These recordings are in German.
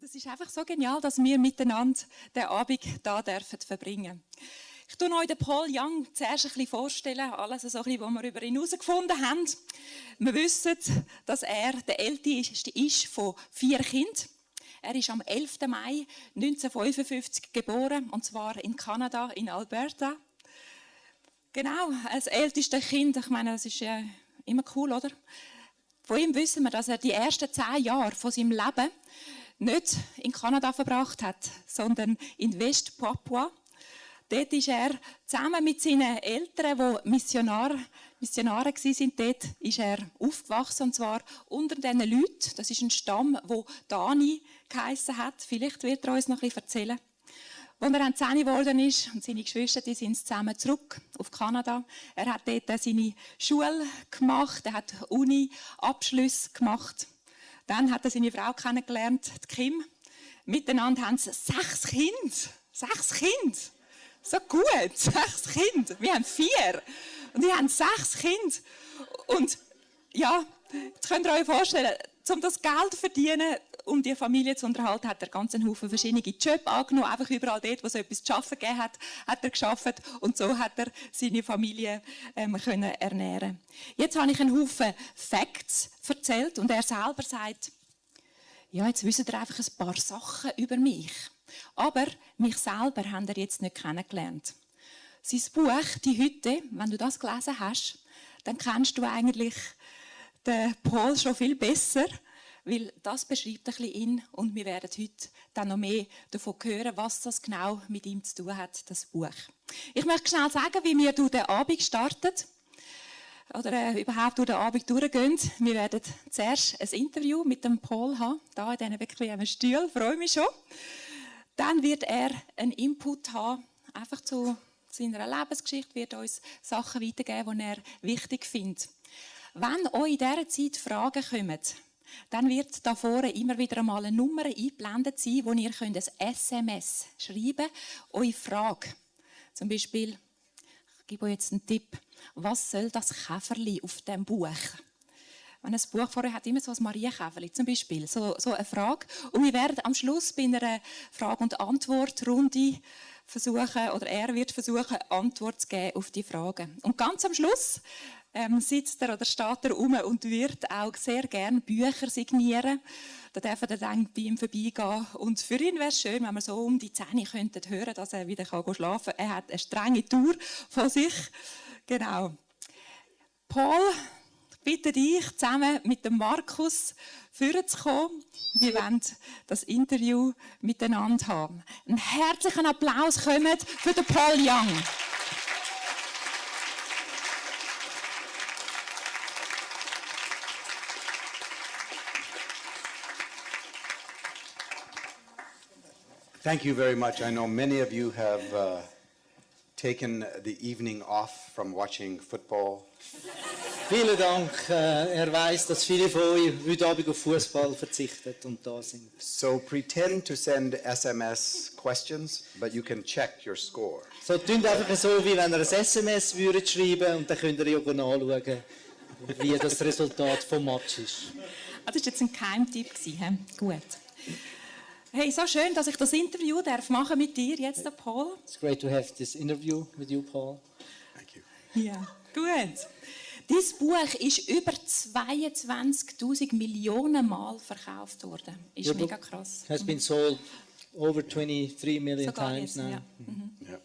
Und es ist einfach so genial, dass wir miteinander den Abend hier verbringen dürfen. Ich tue euch den Paul Young zuerst ein bisschen vorstellen, alles so ein bisschen, was wir über ihn herausgefunden haben. Wir wissen, dass er der älteste ist von 4 Kindern. Er ist am 11. Mai 1955 geboren, und zwar in Kanada, in Alberta. Genau, als ältestes Kind, ich meine, das ist ja immer cool, oder? Von ihm wissen wir, dass er die ersten 10 Jahre von seinem Leben nicht in Kanada verbracht hat, sondern in West-Papua. Dort ist er zusammen mit seinen Eltern, die Missionare waren, dort ist er aufgewachsen, und zwar unter diesen Leuten. Das ist ein Stamm, der Dani geheissen hat. Vielleicht wird er uns noch ein bisschen erzählen. Als er 10 geworden ist, und seine Geschwister, die sind zusammen zurück auf Kanada. Er hat dort seine Schule gemacht, er hat Uni-Abschlüsse gemacht. Dann hat er seine Frau kennengelernt, die Kim. Miteinander haben sie 6 Kinder. 6 Kinder! So gut, 6 Kinder. Wir haben 4. Und die haben 6 Kinder. Und ja, jetzt könnt ihr euch vorstellen, um das Geld zu verdienen, um die Familie zu unterhalten, hat er ganz einen Haufen verschiedene Jobs angenommen. Einfach überall dort, wo es etwas zu arbeiten gegeben hat, hat er gearbeitet. Und so hat er seine Familie können ernähren. Jetzt habe ich einen Haufen Facts erzählt und er selber sagt, ja, jetzt wisst ihr einfach ein paar Sachen über mich. Aber mich selber habt ihr jetzt nicht kennengelernt. Sein Buch, die Hütte, wenn du das gelesen hast, dann kennst du eigentlich den Paul schon viel besser, weil das beschreibt ein bisschen ihn, und wir werden heute dann noch mehr davon hören, was das genau mit ihm zu tun hat, das Buch. Ich möchte schnell sagen, wie wir durch den Abend starten oder überhaupt durch den Abend durchgehen. Wir werden zuerst ein Interview mit dem Paul haben, hier in diesen bequemen Stuhl, freue mich schon. Dann wird er einen Input haben, einfach zu seiner Lebensgeschichte, wird uns Sachen weitergeben, die er wichtig findet. Wenn euch in dieser Zeit Fragen kommen, dann wird da vorne immer wieder einmal eine Nummer eingeblendet sein, wo ihr ein SMS schreiben könnt, eure Frage. Zum Beispiel, ich gebe euch jetzt einen Tipp, was soll das Käferli auf dem Buch? Wenn ein Buch vorher hat, immer so ein Marienkäferli zum Beispiel, so eine Frage. Und wir werden am Schluss bei einer Frage- und Antwortrunde versuchen, oder er wird versuchen, Antwort zu geben auf die Fragen. Und ganz am Schluss sitzt er oder steht er rum und wird auch sehr gerne Bücher signieren. Da dürfen wir dann bei ihm vorbeigehen. Und für ihn wäre es schön, wenn wir so um die 10 könnten hören, dass er wieder schlafen kann. Er hat eine strenge Tour von sich. Genau. Paul, ich bitte dich, zusammen mit dem Markus vorzukommen. Wir wollen das Interview miteinander haben. Einen herzlichen Applaus kommt für den Paul Young. Thank you very much. I know many of you have taken the evening off from watching football. Vielen Dank. Er weiß, dass viele von euch heute Abend auf Fußball verzichten und da sind. So pretend to send SMS questions, but you can check your score. So tun einfach so, wie wenn ihr ein SMS würdet schreiben, und dann könnt ihr ja nachschauen, wie das Resultat vom Match ist. Das war jetzt ein Geheimtipp. Gut. Hey, so schön, dass ich das Interview machen mit dir jetzt, Paul. It's great to have this interview with you, Paul. Thank you. Ja, gut. Dieses Buch ist über 22.000 Millionen Mal verkauft worden. Ist Your mega book krass. has been sold over 23 million Sogar times jetzt, now. ja. Yeah.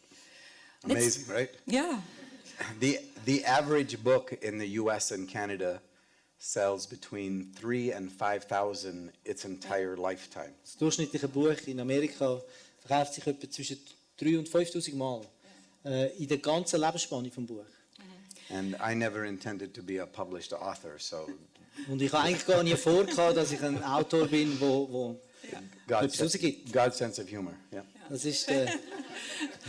Amazing, right? Ja. The average book in the US and Canada sells between 3,000 and 5,000 its entire lifetime. Das durchschnittliche Buch in Amerika verkauft sich etwa zwischen 3.000 und 5.000 Mal in der ganzen Lebensspanne vom Buch. And I never intended to be a published author, so Und ich habe eigentlich gar nie vor, dass ich ein Autor bin, wo etwas rausgibt. God's sense of humor. Yeah. Das ist der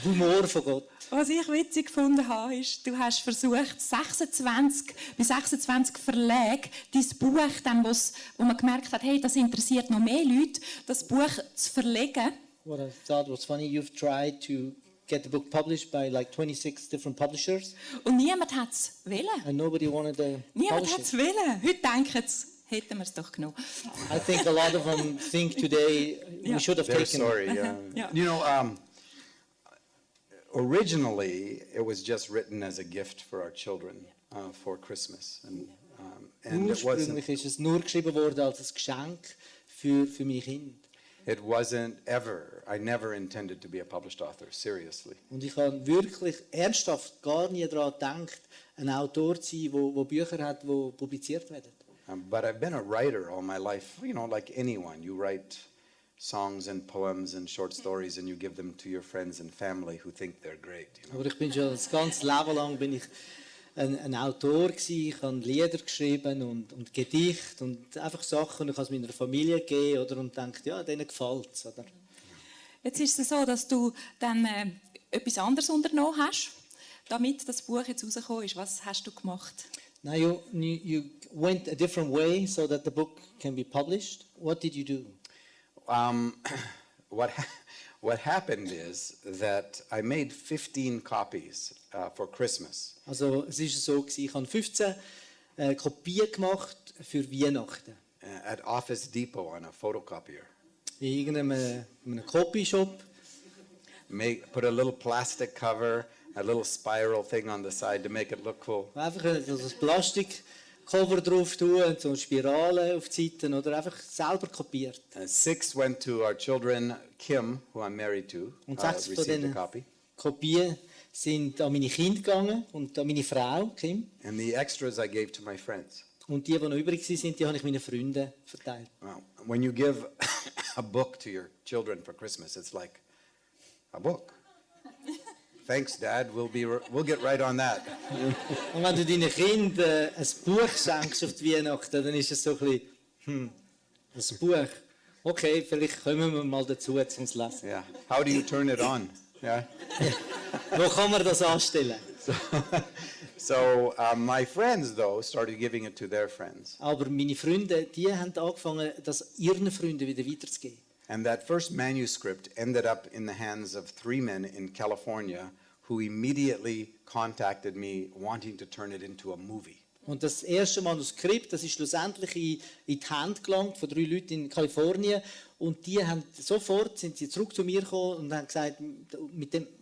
Humor von Gott. Was ich witzig gefunden habe, ist, du hast versucht, bei 26 Verlagen dein Buch, dann, wo man gemerkt hat, hey, das interessiert noch mehr Leute, das Buch zu verlegen. What I thought was funny, you've tried to get the book published by like 26 different publishers. Und niemand hat es wollen. And nobody wanted to Niemand publish hat es it. wollen. Heute denken sie, hätten wir es doch genommen. I think a lot of them think today Yeah. we should have They're taken. sorry. Yeah. Yeah. You know, originally it was just written as a gift for our children for Christmas, and it wasn't. Ursprünglich ist es nur geschrieben worden als ein Geschenk für meine Kinder. It wasn't ever. I never intended to be a published author. Seriously. Und ich habe wirklich ernsthaft gar nie daran gedacht, ein Autor zu sein, der Bücher hat, die publiziert werden. But I've been a writer all my life. You know, like anyone, you write songs and poems and short stories, and you give them to your friends and family who think they're great. You know? Aber ich bin schon das ganze Leben lang bin ich ein Autor gewesen. Ich habe Lieder geschrieben und Gedichte und einfach Sachen, und ich habe es meiner Familie gegeben, oder, und denkt, ja, denen gefällt es. Jetzt ist es so, dass du dann etwas anderes unternommen hast, damit das Buch jetzt rausgekommen ist. Was hast du gemacht? Now you went a different way so that the book can be published. What did you do? What happened is that I made 15 copies for Christmas. Also es ist so gewesen, ich habe 15 Kopien gemacht für Weihnachten. At Office Depot on a photocopier. In irgendeinem Copyshop. Put a little plastic cover, a little spiral thing on the side to make it look cool. Einfach ein Plastikcover drauf tun und so eine Spirale auf die Seiten, oder einfach selber kopiert. 6 went to our children. Kim, who I'm married to, Und 6 von received a diesen copy. Kopien sind an meine Kinder gegangen und an meine Frau, Kim. And the extras I gave to my friends. Und die noch übrig waren, die habe ich meinen Freunden verteilt. Well, when you give a book to your children for Christmas, it's like a book. Thanks, Dad. We'll get right on that. Und wenn du deinen Kindern ein Buch schenkst auf die Weihnachten, dann ist es so ein bisschen, ein Buch. Okay, vielleicht kommen wir mal dazu, zum Lesen. Yeah. How do you turn it on? Yeah. Wo kann man das anstellen? So my friends, though, started giving it to their friends. Aber meine Freunde, die haben angefangen, das ihren Freunden wieder weiterzugeben. And that first manuscript ended up in the hands of 3 men in California who immediately contacted me wanting to turn it into a movie. Und das erste Manuskript, das ist schlussendlich in die Hände gelangt von 3 Leuten in Kalifornien. Und die haben sind sie zurück zu mir gekommen und haben gesagt,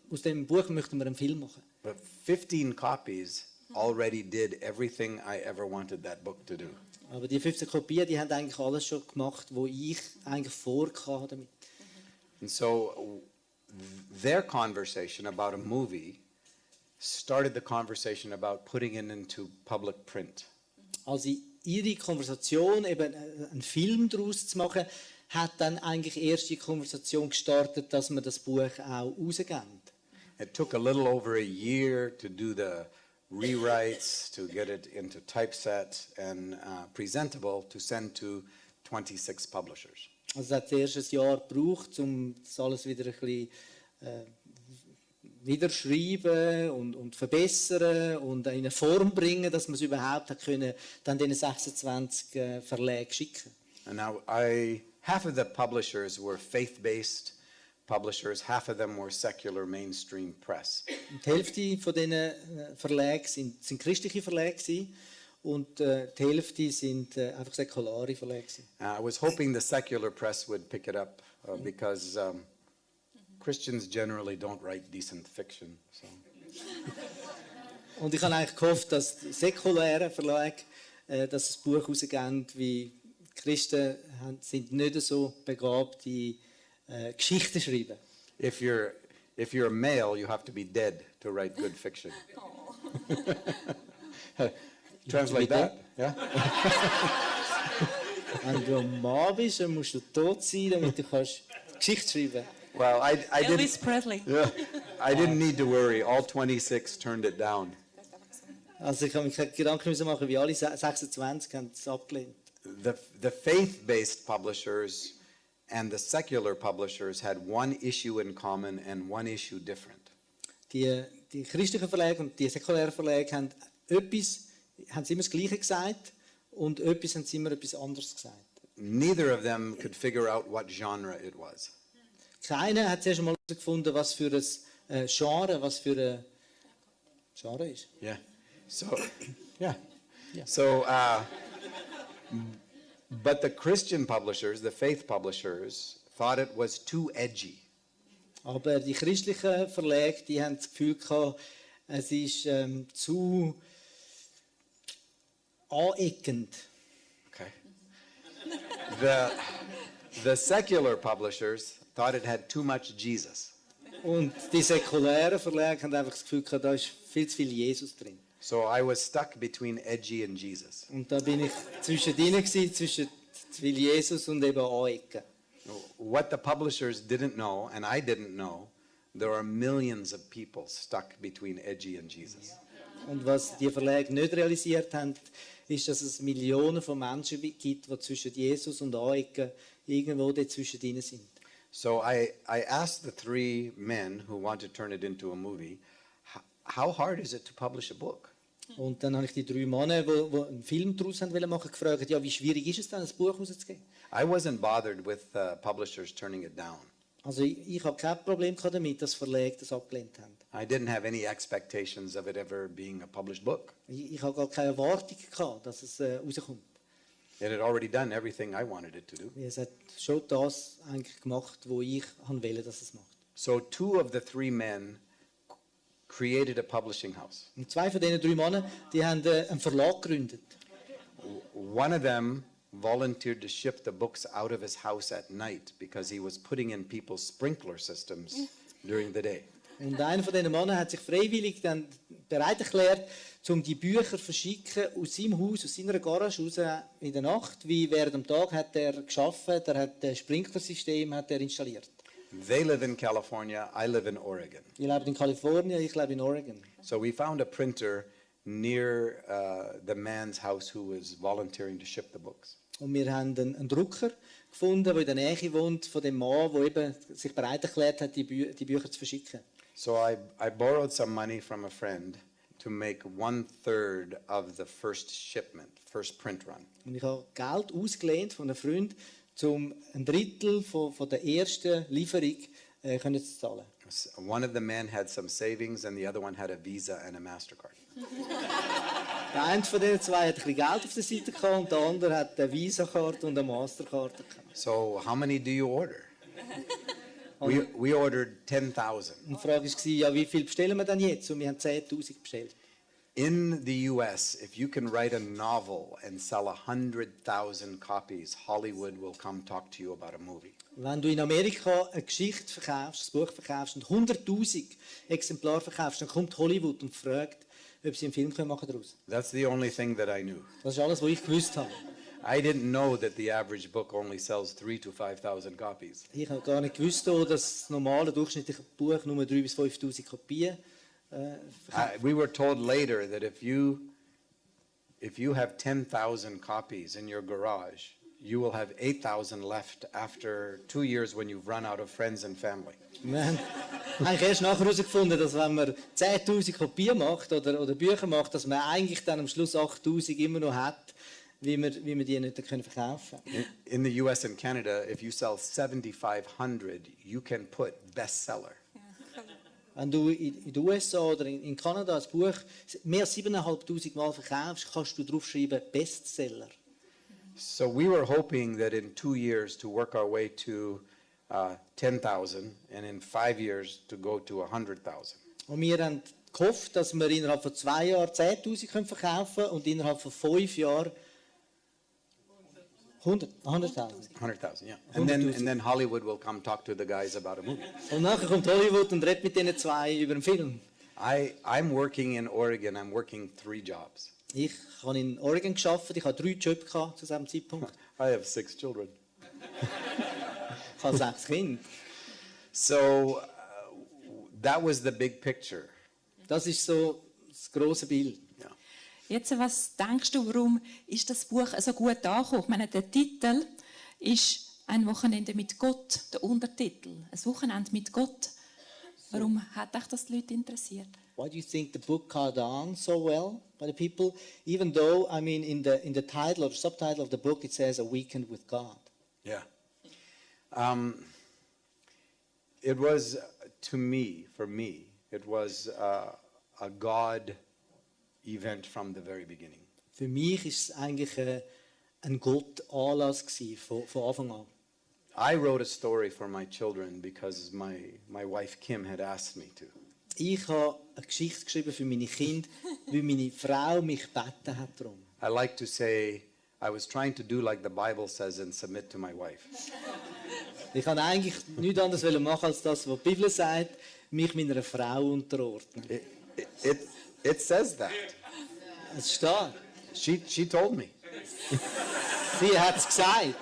aus dem Buch möchten wir einen Film machen. But 15 copies already did everything I ever wanted that book to do. Aber die 15 Kopien, die haben eigentlich alles schon gemacht, was ich eigentlich vorhatte damit. And so their conversation about a movie started the conversation about putting it into public print. Also ihre Konversation, eben einen Film daraus zu machen, hat dann eigentlich erst die Konversation gestartet, dass wir das Buch auch rausgeben. It took a little over a year to do the rewrites, to get it into typeset and presentable to send to 26 publishers. Also es hat erst ein Jahr gebraucht, um das alles wieder ein bisschen wieder schreiben und verbessern und in eine Form bringen, dass man es überhaupt hat können, dann den 26 Verlagen schicken. And now half of the publishers were faith-based publishers, half of them were secular mainstream press. Und die Hälfte von diesen Verlagen sind christliche Verlage gewesen, und die Hälfte sind einfach säkulare Verlage gewesen. I was hoping the secular press would pick it up because Christians generally don't write decent fiction. So. Und ich habe eigentlich gehofft, dass die säkulären Verlage das Buch rausgeben, wie Christen sind nicht so begabt, die Geschichten schreiben. If you're a male, you have to be dead to write good fiction. Translate that, yeah? Wenn du ein Mann bist, dann musst du tot sein, damit du kannst Geschichte schreiben. Well, Elvis Presley. I didn't need to worry. All 26 turned it down. Also ich habe mir keine Gedanken machen, wie alle 26 haben es abgelehnt. The faith-based publishers and the secular publishers had one issue in common and one issue different. Die christlichen Verlage und die säkulären Verlage haben sie immer das Gleiche gesagt und etwas haben sie immer etwas anderes gesagt. Neither of them could figure out what genre it was. Keiner hat zuerst mal herausgefunden, was für ein Genre ist. Yeah. So, yeah. So But the Christian publishers, the faith publishers, thought it was too edgy. Aber die christlichen Verlage, die haben das Gefühl gehabt, es ist zu aneckend. Okay. The secular publishers thought it had too much Jesus. Und die säkulären Verlage haben einfach das Gefühl gehabt, da ist viel zu viel Jesus drin. So I was stuck between edgy and Jesus. Und da bin ich zwischendrin gewesen, zwischen zu viel Jesus und eben anecken. What the publishers didn't know, and I didn't know, there are millions of people stuck between edgy and Jesus. Und was die Verlage nicht realisiert haben, ist, dass es Millionen von Menschen gibt, die zwischen Jesus und anecken irgendwo dazwischen drin sind. So I asked the three men who want to turn it into a movie, how hard is it to publish a book? Und dann habe ich die drei Männer, die einen Film daraus machen wollten, gefragt, ja, wie schwierig ist es dann, ein Buch rauszugeben? I wasn't bothered with publishers turning it down. Also ich habe kein Problem damit, dass Verlage das abgelehnt haben. I didn't have any expectations of it ever being a published book. Ich habe gar keine Erwartung gehabt, dass es rauskommt. It had already done everything I wanted it to do. Es hat schon das eigentlich gemacht, wo ich wollte, dass es macht. So two of the three men created a publishing house. Und zwei von diesen drei Männern, die haben einen Verlag gegründet. One of them volunteered to ship the books out of his house at night because he was putting in people's sprinkler systems during the day. Und einer von diesen Männern hat sich freiwillig dann bereit erklärt, um die Bücher zu verschicken aus seinem Haus, aus seiner Garage raus in der Nacht, wie während dem Tag hat er gearbeitet, er hat das Sprinklersystem hat er installiert. They live in California, I live in Oregon. Ich lebe in Kalifornien, ich lebe in Oregon. So we found a printer near the man's house who was volunteering to ship the books. Und wir haben einen Drucker gefunden, der in der Nähe wohnt von dem Mann, der eben sich bereit erklärt hat, die Bücher zu verschicken. So I borrowed some money from a friend to make 1/3 of the first shipment, first print run. Und ich habe Geld ausgelehnt von einem Freund, um ein Drittel von der ersten Lieferung können zu zahlen. One of the men had some savings and the other one had a Visa and a MasterCard. Der eine von den zwei hat ein bisschen Geld auf der Seite gehabt und der andere hat eine Visa-Karte und eine Mastercard gehabt. So how many do you order? We ordered 10,000. Und die Frage war, ja, wie viel bestellen wir denn jetzt? Und wir haben 10'000 bestellt. In the US, if you can write a novel and sell 100,000 copies, Hollywood will come talk to you about a movie. Wenn du in Amerika eine Geschichte verkaufst, ein Buch verkaufst und 100'000 Exemplare verkaufst, dann kommt Hollywood und fragt, ob sie einen Film machen daraus. That's the only thing that I knew. Das ist alles, was ich gewusst habe. I didn't know that the average book only sells 3,000 to 5,000 copies. Ich habe gar nicht gewusst, dass das normale durchschnittliche Buch nur 3'000 bis 5'000 Kopien verkauft. We were told later that if you have 10,000 copies in your garage, you will have 8,000 left after 2 years when you've run out of friends and family. Wir haben eigentlich erst nachher herausgefunden, dass wenn man 10'000 Kopien macht oder Bücher macht, dass man eigentlich dann am Schluss 8'000 immer noch hat, wie wir die nicht verkaufen können. In the US and Canada, if you sell 7,500, you can put bestseller. Wenn du in den USA oder in Kanada ein Buch mehr als 7'500 Mal verkaufst, kannst du drauf schreiben Bestseller. So we were hoping that in 2 years to work our way to 10,000 and in 5 years to go to 100,000. Und wir haben gehofft, dass wir innerhalb von 2 Jahren 10'000 verkaufen können und innerhalb von 5 Jahren 100'000. 100,000, yeah. And then Hollywood will come talk to the guys about a movie. Und nachher kommt Hollywood und redet mit diesen zwei über einen Film. I'm working in Oregon. I'm working 3 jobs. Ich habe in Oregon gearbeitet, ich hatte 3 Jobs zu diesem Zeitpunkt. I have 6 children. Ich habe 6 Kinder. So that was the big picture. Das ist so das grosse Bild. Yeah. Jetzt, was denkst du, warum ist das Buch so gut angekommen? Ich meine, der Titel ist «Ein Wochenende mit Gott», der Untertitel. «Ein Wochenende mit Gott». Warum hat dich das die Leute interessiert? Why do you think the book caught on so well by the people? Even though, I mean, in the title or subtitle of the book, it says A Weekend with God. Yeah. It was, for me, it was a God event from the very beginning. Für mich ist es eigentlich ein Gott-Anlass gewesen, von Anfang an. I wrote a story for my children because my wife Kim had asked me to. Ich habe eine Geschichte geschrieben für meine Kinder, weil meine Frau mich gebeten hat darum. I like to say I was trying to do like the Bible says and submit to my wife. Ich kann eigentlich nichts anderes machen als das, was die Bibel sagt, mich meiner Frau unterordnen. It says that. Es steht. She told me. Sie hat es gesagt.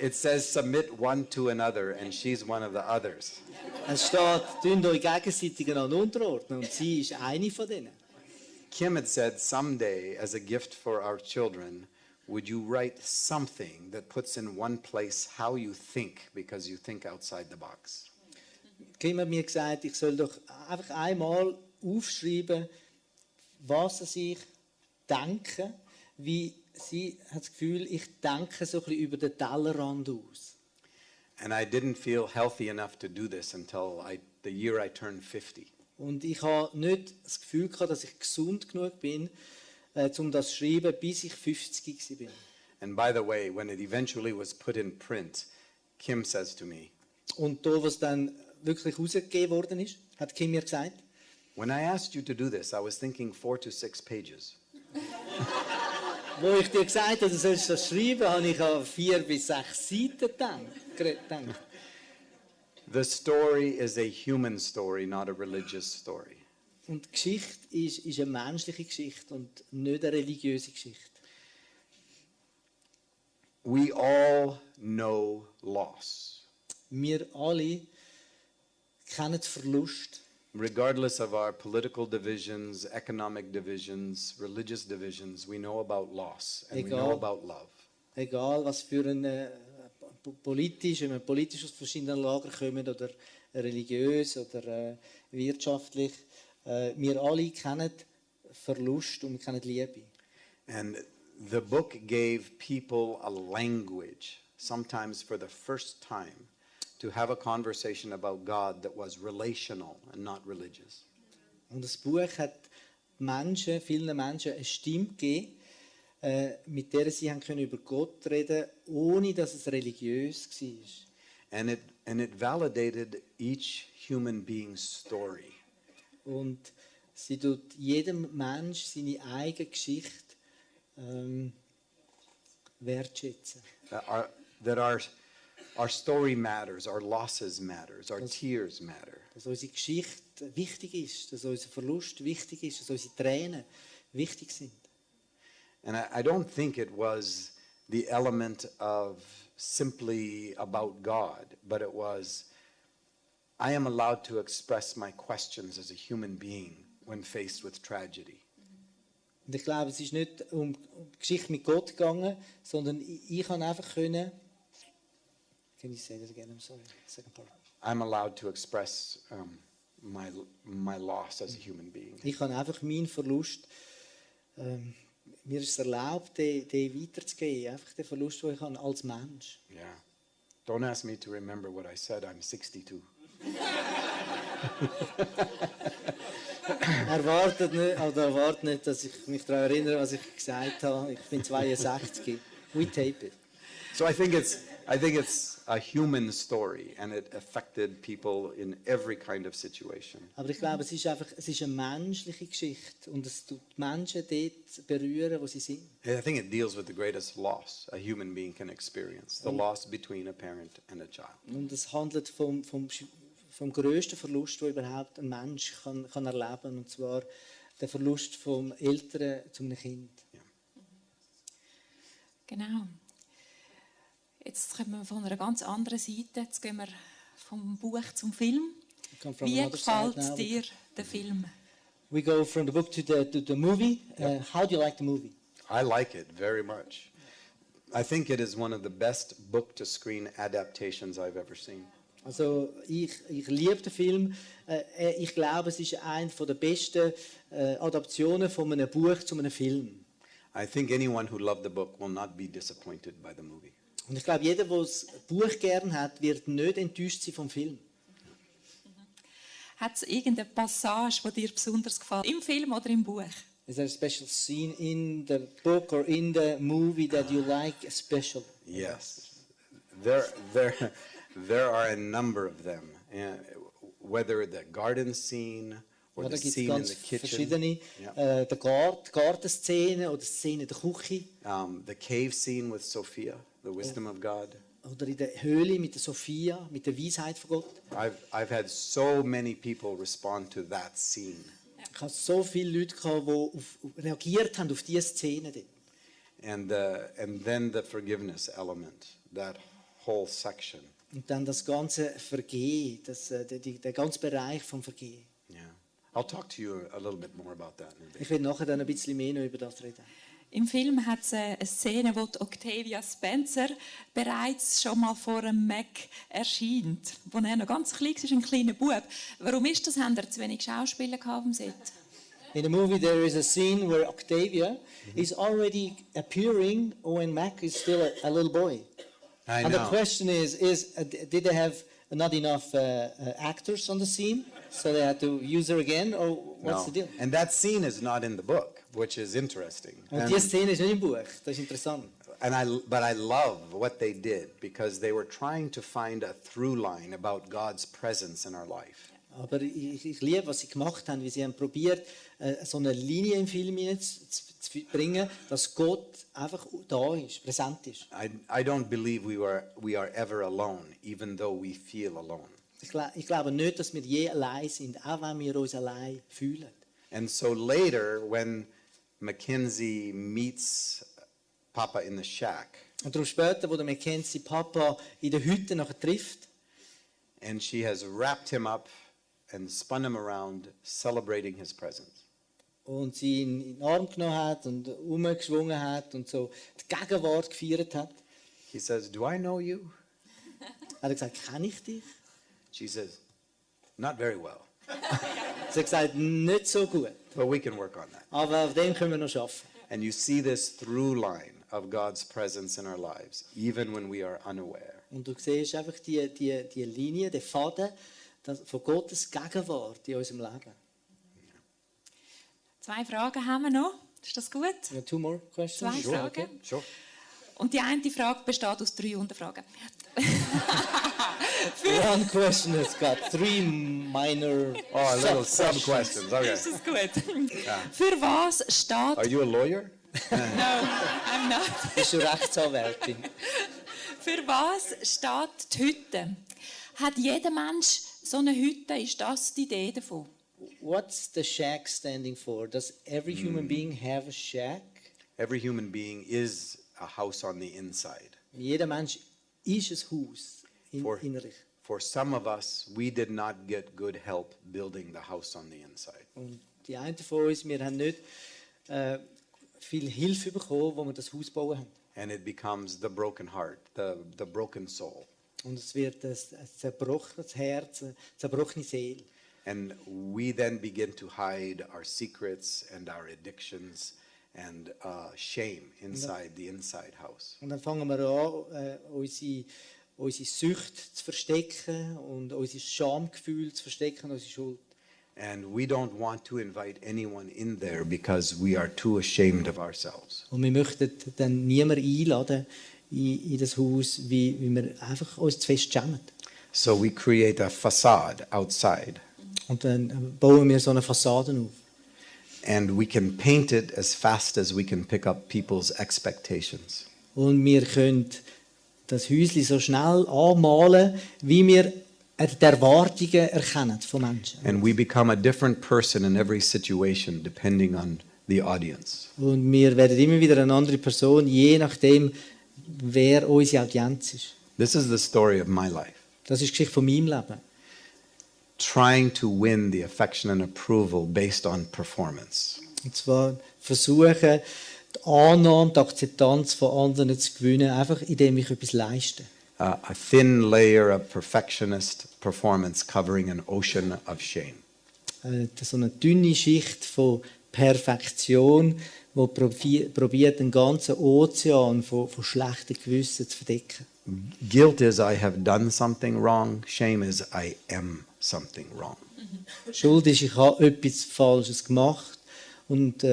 It says submit one to another and she's one of the others. Es steht, tun euch gegenseitig einander unterordnen und sie ist eine von denen. Kim had said someday as a gift for our children, would you write something that puts in one place how you think because you think outside the box? Kim hat mir gesagt, ich soll doch einfach einmal aufschreiben, was ich denke, wie sie hat das Gefühl, ich denke so ein bisschen über den Tellerrand aus. And I didn't feel healthy enough to do this until the year I turned 50. Und ich habe nicht das Gefühl gehabt, dass ich gesund genug bin, um das zu schreiben, bis ich 50 war. And by the way, when it eventually was put in print, Kim says to me, Und da, was dann wirklich rausgegeben worden ist, hat Kim mir gesagt, when I asked you to do this, I was thinking 4 to 6 pages. wo ich dir gesagt habe, du sollst das schreiben, habe ich an 4 bis 6 Seiten gedacht. The story is a human story, not a religious story. Und die Geschichte ist eine menschliche Geschichte und nicht eine religiöse Geschichte. We all know loss. Wir alle kennen Verlust. Regardless of our political divisions, economic divisions, religious divisions, we know about loss and we know about love. Egal, was für ein politisch, wenn wir politisch aus verschiedenen Lagern kommen oder religiös oder wirtschaftlich, wir alle kennen Verlust und wir kennen Liebe. And the book gave people a language, sometimes for the first time, to have a conversation about God that was relational and not religious. Und das Buch hat Menschen, vielen Menschen eine Stimme gegeben, mit der sie haben können über Gott reden, ohne dass es religiös war. And it validated each human being's story. Und sie tut jedem Mensch seine eigene Geschichte wertschätzen. That our story matters, our losses matters, our tears matter. Dass unsere Geschichte wichtig ist, dass unser Verlust wichtig ist, dass unsere Tränen wichtig sind. And I don't think it was the element of simply about God, but it was, I am allowed to express my questions as a human being when faced with tragedy. Und ich glaube, es ist nicht um die Geschichte mit Gott gegangen, sondern ich kann einfach können. Can you say that again? I'm sorry. Second part. I'm allowed to express my loss as a human being. Ich kann einfach meinen Verlust, mir ist es erlaubt, den weiterzugeben. Einfach den Verlust, den ich habe als Mensch. Yeah. Don't ask me to remember what I said. I'm 62. Erwartet nicht, dass ich mich daran erinnere, was ich gesagt habe. Ich bin 62. We tape it. So I think it's a human story, and it affected people in every kind of situation. Aber ich glaube, es ist eine menschliche Geschichte und es tut die Menschen dort berühren, wo sie sind. I think it deals with the greatest loss a human being can experience, the loss between a parent and a child. Und es handelt vom grössten Verlust, den überhaupt ein Mensch kann erleben kann, und zwar der Verlust vom Eltern zu einem Kind. Yeah. Genau. Jetzt kommen wir von einer ganz anderen Seite. Jetzt gehen wir vom Buch zum Film. Wie gefällt dir der Film? We go from the book to the movie. How do you like the movie? I like it very much. I think it is one of the best book-to-screen adaptations I've ever seen. Also ich liebe den Film. Ich glaube, es ist eine der besten Adaptionen von einem Buch zu einem Film. I think anyone who loved the book will not be disappointed by the movie. Und ich glaube, jeder, der das Buch gern hat, wird nicht enttäuscht sein vom Film. Hat es irgendeine Passage, die dir besonders gefällt? Im Film oder im Buch? Is there a special scene in the book or in the movie that you like especially? Yes, there are a number of them. Whether the garden scene or Ja, the da gibt es scene in ganz the kitchen, verschiedene. Yeah. Die Gartenszene oder die Szene in der Küche the cave scene with Sophia, the wisdom of God. oder in der Höhle mit der Sophia, mit der Weisheit von Gott. I've had so many people respond to that scene. Ich hatte so viele Leute, die reagiert haben auf diese Szene dort. And then the forgiveness element, that whole section. Und dann das ganze Vergehen, der ganze Bereich vom Vergehen. Yeah. I'll talk to you a little bit more about that in a bit. Ich will nachher dann ein bisschen mehr noch über das reden. Im Film hat es eine Szene, wo die Octavia Spencer bereits schon mal vor einem Mac erscheint. Als er noch ganz klein war, ein kleiner Bub. Warum ist das? Haben wir zu wenig Schauspieler auf dem Set? In the movie there is a scene where Octavia is already appearing when Mac is still a little boy. I And the know. question is did they have not enough actors on the scene, so they had to use her again, or what's the deal? And that scene is not in the book, which is interesting. Und diese Szene ist nicht im Buch, das ist interessant. But I love what they did because they were trying to find a through line about God's presence in our life. Aber ich liebe, was sie gemacht haben, wie sie haben probiert, so eine Linie im Film zu bringen, dass Gott einfach da ist, präsent ist. I don't believe we are ever alone, even though we feel alone. Ich glaube nicht, dass wir je allein sind, auch wenn wir uns allein fühlen. And so later, when Mackenzie meets Papa in the shack, Und darum später, wo der Mackenzie Papa in der Hütte nachher trifft, and she has wrapped him up and spun him around, celebrating his presence. und sie ihn in den Arm genommen hat und umgeschwungen hat und so die Gegenwart gefeiert hat, He says, "Do I know you?" hat er gesagt, kenne ich dich? She says, "Not very well, Sie hat gesagt, nicht so gut, but we can work on that." aber auf dem können wir noch arbeiten. And you see this through line of God's presence in our lives, even when we are unaware. Und du siehst einfach die Linie, den Faden von Gottes Gegenwart in unserem Leben. 2 Fragen haben wir noch. Ist das gut? You have 2 more questions? 2 Fragen. Sure. Und die eine Frage besteht aus 3 Unterfragen. One question has got 3 minor Oh, a little sub-questions. sub-questions. Okay. Ist das gut? Für was steht... Are you a lawyer? No, I'm not. Bist du Rechtsanwältin? Für was steht die Hütte? Hat jeder Mensch so eine Hütte? Ist das die Idee davon? What's the shack standing for? Does every human being have a shack? Every human being is a house on the inside. Jeder Mensch ist ein Haus innerlich. For some of us, we did not get good help building the house on the inside. Und die einen von uns, wir haben nicht viel Hilfe bekommen, wo wir das Haus bauen haben. And it becomes the broken heart, the broken soul. Und es wird ein zerbrochenes Herz, eine zerbrochene Seele. And we then begin to hide our secrets and our addictions and shame inside the inside house. Und dann fangen wir an, unsere Sucht zu verstecken und unser Schamgefühl zu verstecken, unsere Schuld. And we don't want to invite anyone in there because we are too ashamed of ourselves. Und wir möchten dann niemanden einladen in das Haus, wie wir einfach uns zu fest schämen. So we create a facade outside. Und dann bauen wir so eine Fassade auf. And we can paint it as fast as we can pick up people's expectations. Und wir können das Häuschen so schnell anmalen, wie wir die Erwartungen erkennen von Menschen. And we become a different person in every situation depending on the audience. Und wir werden immer wieder eine andere Person, je nachdem, wer unsere Audienz ist. This is the story of my life. Das ist die Geschichte von meinem Leben. Trying to win the affection and approval based on performance. Und zwar versuchen, die Annahme, die Akzeptanz von anderen zu gewinnen, einfach indem ich etwas leiste. A thin layer of perfectionist performance covering an ocean of shame. So eine dünne Schicht von Perfektion, die probiert, einen ganzen Ozean von schlechten Gewissen zu verdecken. Guilt is I have done something wrong. Shame is I am something wrong. Schuld ist, ich habe etwas Falsches gemacht. Und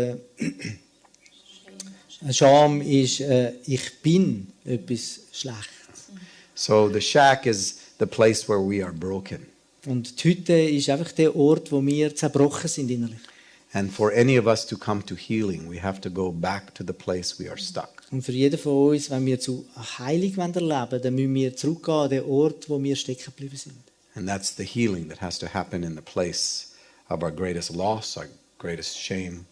Scham ist, ich bin etwas Schlechtes. So the shack is the place where we are broken. Und die Hütte ist einfach der Ort, wo wir zerbrochen sind innerlich. And for any of us to come to healing, we have to go back to the place we are stuck. Und für jeden von uns, wenn wir zu Heilung erleben wollen, dann müssen wir zurückgehen an den Ort, wo wir stecken geblieben sind. And that's the healing that has to happen in the place of our greatest loss, our greatest shame.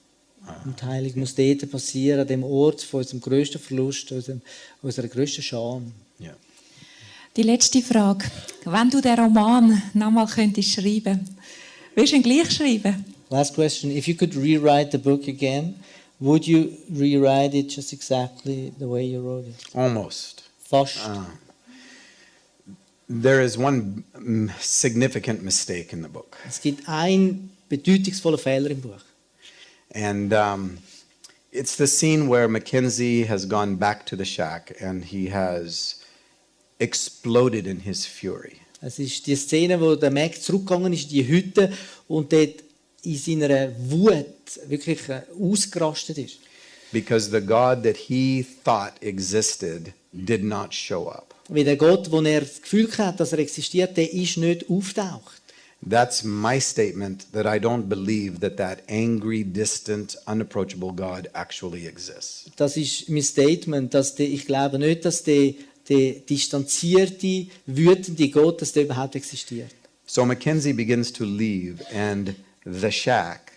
Und die Heilung muss dort passieren, an dem Ort von unserem grössten Verlust, unserer grössten Scham. Yeah. Die letzte Frage. Wenn du den Roman nochmal könntest schreiben, willst du ihn gleich schreiben? Last question. If you could rewrite the book again, would you rewrite it just exactly the way you wrote it? Almost. Fast. There is one significant mistake in the book. Es gibt einen bedeutungsvollen Fehler im Buch. And it's the scene where Mackenzie has gone back to the shack and he has exploded in his fury. Es ist die Szene, wo der Mac zurückgegangen ist in die Hütte und dort in seiner Wut wirklich ausgerastet ist. Because the God that he thought existed did not show up. Weil der Gott, wo er das Gefühl hat, dass er existiert, der ist nicht auftaucht. That's my statement that I don't believe that that angry, distant, unapproachable God actually exists. Das ist mein Statement, dass ich glaube nicht, dass der distanzierte, wütende Gott, dass der überhaupt existiert. So Mackenzie begins to leave and the shack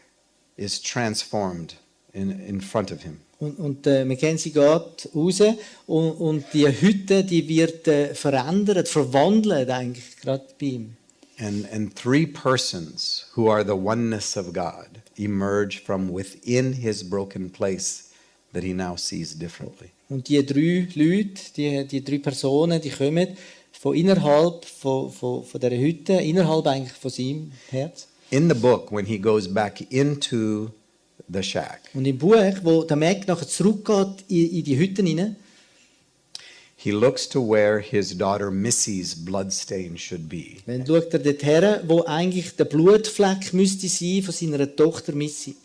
is transformed in front of him. Und Mackenzie geht raus und die Hütte, die wird verändert, verwandelt eigentlich gerade bei ihm. And three persons who are the oneness of God emerge from within his broken place that he now sees differently. Und die drei Leute, die drei Personen, die kommen von innerhalb von dieser Hütte, innerhalb eigentlich von seinem Herz. In the book, when he goes back into the shack, Und im Buch, wo der Mac nachher zurückgeht in die Hütten hinein, he looks to where his daughter Missy's bloodstain should be. dann schaut er dort her, wo eigentlich der Blutfleck müsste sein von seiner Tochter Missy.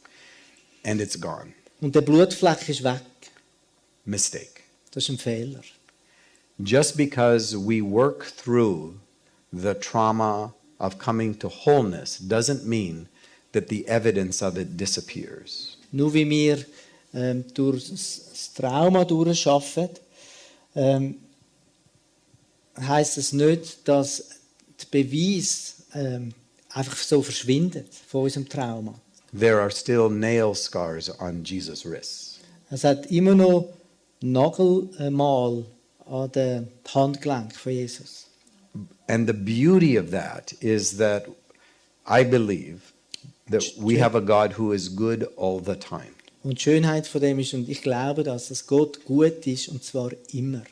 And it's gone. Und der Blutfleck ist weg. Mistake. Das ist ein Fehler. Just because we work through the trauma of coming to wholeness doesn't mean that the evidence of it disappears. Nur wie wir durch das Trauma durcharbeiten, heisst es nicht, dass der Beweis einfach so verschwindet von unserem Trauma. There are still nail scars on Jesus' wrists. Es hat immer noch Nagelmal an den Handgelenk von Jesus. And the beauty of that is that I believe that we have a God who is good all the time. Und die Schönheit von dem ist, und ich glaube, dass Gott gut ist, und zwar immer.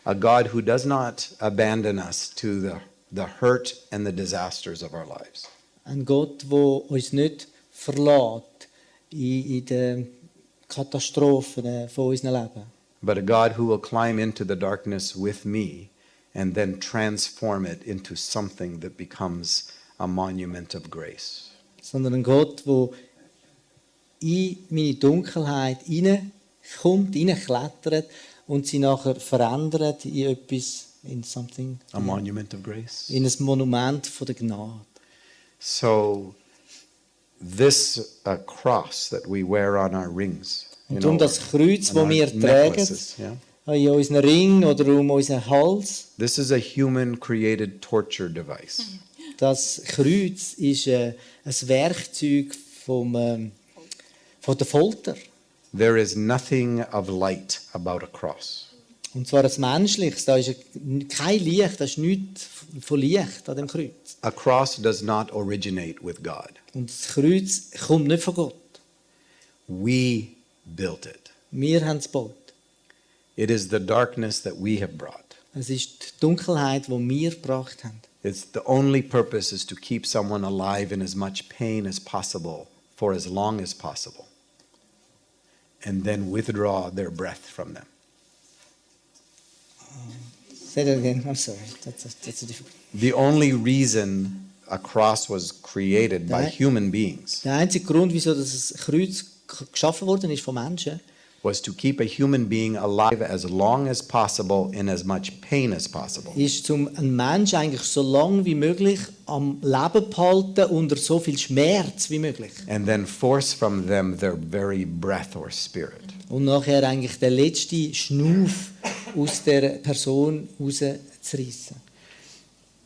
A God who does not abandon us to the hurt and the disasters of our lives. Ein Gott, der uns nicht verlässt in den Katastrophen von unserem Leben. But a God who will climb into the darkness with me and then transform it into something that becomes a monument of grace. Sondern ein Gott, der in meine Dunkelheit hineinkommt, hineinklettert und sie nachher verändert in etwas, in something, A monument of grace. in ein Monument von der Gnade. So this cross that we wear on our rings, Und darum das Kreuz, on das our wir tragen, necklaces, yeah? in unseren Ring oder um unseren Hals, This is a human created torture device. das Kreuz ist ein Werkzeug von der Folter. There is nothing of light about a cross. Und zwar ein menschliches, da ist kein Licht, da ist nichts von Licht an dem Kreuz. A cross does not originate with God. Und das Kreuz kommt nicht von Gott. We built it. Wir haben es gebaut. It is the darkness that we have brought. Es ist die Dunkelheit, die wir gebracht haben. It's the only purpose is to keep someone alive in as much pain as possible for as long as possible, and then withdraw their breath from them. Say that again. I'm sorry. That's a difficult. The only reason a cross was created by Right. human beings Der einzige Grund, wieso das Kreuz geschaffen worden ist von Menschen, was to keep a human being alive as long as possible in as much pain as possible. ist, um einen Menschen eigentlich so lange wie möglich am Leben behalten unter so viel Schmerz wie möglich. And then force from them their very breath or spirit. Und nachher eigentlich den letzten Schnuff aus der Person rauszureissen.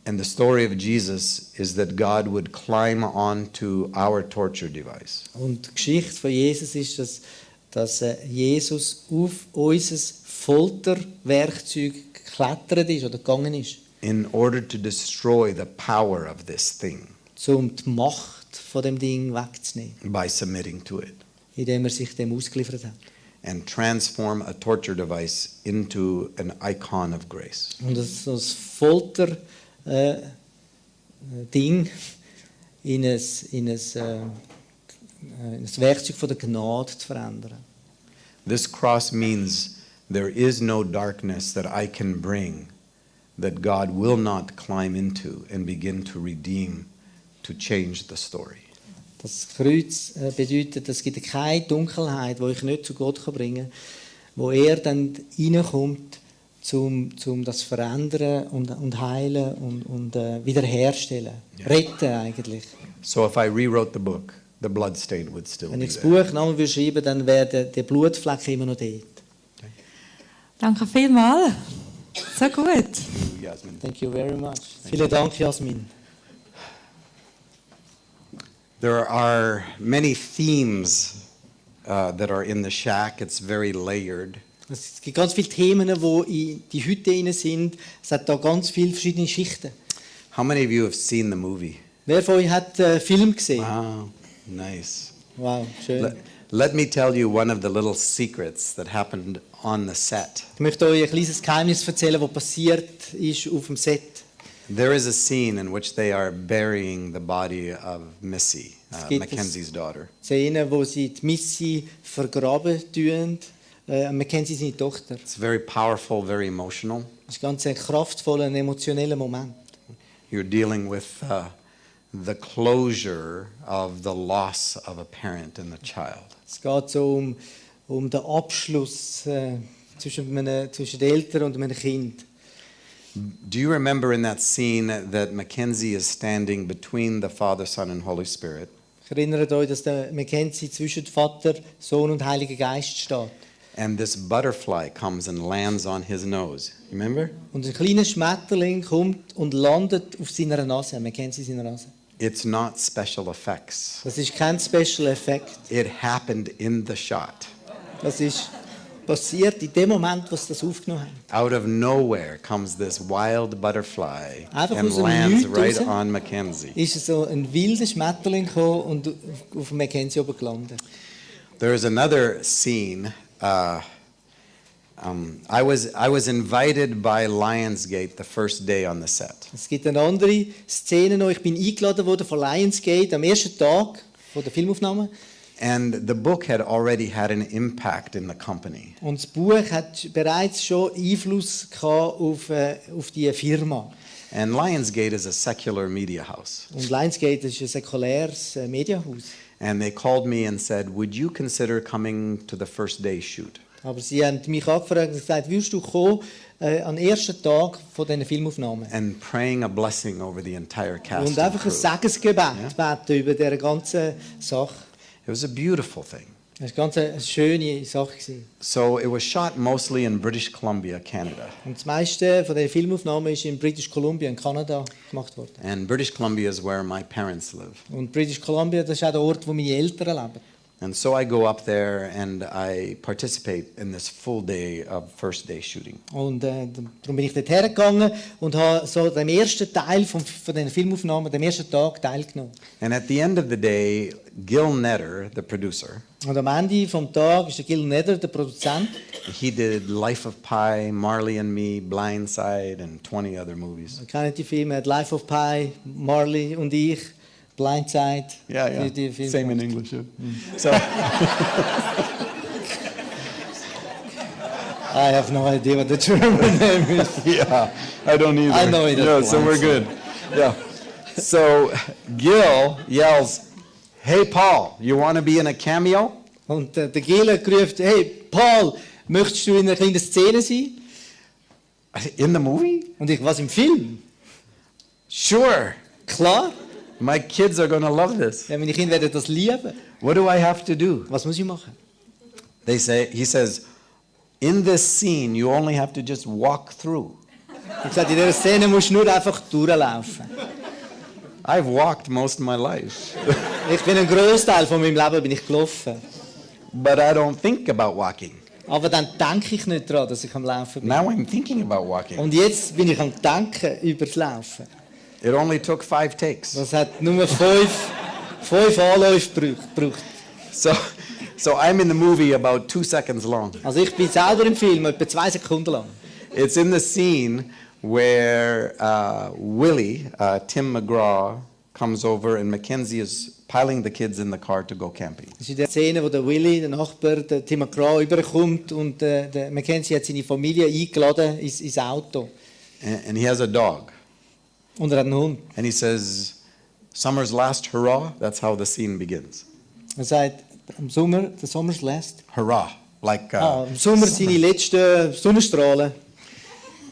And the story of Jesus is that God would climb onto our torture device. Und die Geschichte von Jesus ist, dass Jesus auf unser Folterwerkzeug geklettert ist oder gegangen ist, In order to destroy the power of this thing um die Macht von dem Ding wegzunehmen, by submitting to it indem er sich dem ausgeliefert hat. and transform a torture device into an icon of grace. Und das Folter Ding in ein Werkzeug von der Gnade zu verändern. This cross means there is no darkness that I can bring that God will not climb into and begin to redeem, to change the story. Das Kreuz bedeutet, es gibt keine Dunkelheit, die ich nicht zu Gott bringen kann, wo er dann reinkommt, um das verändern und heilen und wiederherstellen. Ja. Retten eigentlich. So if I rewrote the book, the blood stain would still Wenn be ich das there. Buch nochmal schreiben würde, dann wäre der Blutfleck immer noch dort. Danke vielmals. So gut. Yasmin. Thank you very much. Vielen Dank, Jasmin. There are many themes that are in the shack. It's very layered. Es gibt ganz viele Themen, die in die Hütte rein sind. Es hat da ganz viele verschiedene Schichten. How many of you have seen the movie? Wer von euch hat den Film gesehen? Wow, nice. Wow, schön. Let me tell you one of the little secrets that happened on the set. Ich möchte euch ein kleines Geheimnis erzählen, was passiert ist auf dem Set. There is a scene in which they are burying the body of Missy, Es gibt Mackenzie's daughter. Szene, wo sie die Missy vergraben tun. Mackenzie, seine Tochter. It's very powerful, very emotional. Das ist ganz ein kraftvoller und emotioneller Moment. You're dealing with the closure of the loss of a parent and a child. Es geht so um den Abschluss zwischen den Eltern und einem Kind. Do you remember in that scene that Mackenzie is standing between the Father, Son, and Holy Spirit? Ich erinnere euch, dass der Mackenzie zwischen Vater, Sohn und Heiliger Geist steht. And this butterfly comes and lands on his nose. Remember? Und ein kleiner Schmetterling kommt und landet auf seiner Nase, Mackenzie seiner Nase. It's not special effects. Das ist kein Special Effekt. It happened in the shot. Das ist passiert in dem Moment, wo sie das aufgenommen haben. Out of nowhere comes this wild butterfly Einfach and aus dem lands Nichts right raus. on Mackenzie. Ist so ein wilder Schmetterling gekommen und auf Mackenzie oben gelandet. There is another scene. I was invited by Lionsgate the first day on the set. Es gibt eine andere Szene noch. Ich bin eingeladen worden von Lionsgate am ersten Tag von der Filmaufnahme. And the book had already had an impact in the company. Und das Buch hat bereits schon Einfluss gehabt auf die Firma. And Lionsgate is a secular media house. Und Lionsgate ist ein säkuläres Medienhaus. And they called me and said, would you consider coming to the first day shoot? Aber sie haben mich angefragt und gesagt, willst du kommen am ersten Tag von diesen Filmaufnahmen? And praying a blessing over the entire cast Und and einfach ein crew. Segensgebet beten über diese ganze Sache. It was a beautiful thing. Das war eine ganz schöne Sache. So it was shot mostly in British Columbia, Canada. Und das meiste von den Filmaufnahmen ist in British Columbia in Kanada gemacht worden. And British Columbia is where my parents live. Und British Columbia, das ist auch der Ort, wo meine Eltern leben. And so I go up there and I participate in this full day of first day shooting. Und darum bin ich dort hergegangen und habe so dem ersten Teil von den Filmaufnahmen, dem ersten Tag teilgenommen. And at the end of the day, Gil Netter, the producer, Und am Ende vom Tag ist der Gil Nether, der Produzent. he did Life of Pi, Marley and Me, Blindside, and 20 other movies. Ihr kennt die Filme Life of Pi, Marley und ich, Blindside. Die Filme. Same in English. Yeah. So, I have no idea what the German name is. yeah, I don't either. I know it as Yeah, so we're good. Yeah. So Gil yells, "Hey Paul, you want to be in a cameo?" Und der Gil hat gerufen, hey Paul, möchtest du in einer kleinen Szene sein? In the movie? Und ich, was im Film? Sure. Klar, My kids are going to love this. ja, meine Kinder werden das lieben. What do I have to do? Was muss ich machen? He says, in this scene, you only have to just walk through. Ich habe gesagt, in dieser Szene musst du nur einfach durchlaufen. I've walked most of my life, Ich bin einen Großteil von meinem Leben bin ich gelaufen. but I don't think about walking. Aber dann denke ich nicht daran, dass ich am Laufen bin. Now I'm thinking about walking. Und jetzt bin ich am Denken über das Laufen. It only took 5 takes. Das hat nur fünf Anläufe gebraucht. So I'm in the movie about 2 seconds long. Also ich bin selber im Film, etwa 2 Sekunden lang. It's in the scene where Willie, Tim McGraw, comes over and Mackenzie is piling the kids in the car to go camping. Das ist in der Szene, wo der Willy, der Nachbar, der Tim McGraw, überkommt und der Mackenzie hat seine Familie eingeladen ins Auto. And he has a dog. Und er hat einen Hund. And he says, "Summer's last hurrah." That's how the scene begins. Er sagt, im Sommer, der Sommer's last. Hurrah. Like, Im Sommer seine letzten Sonnenstrahlen.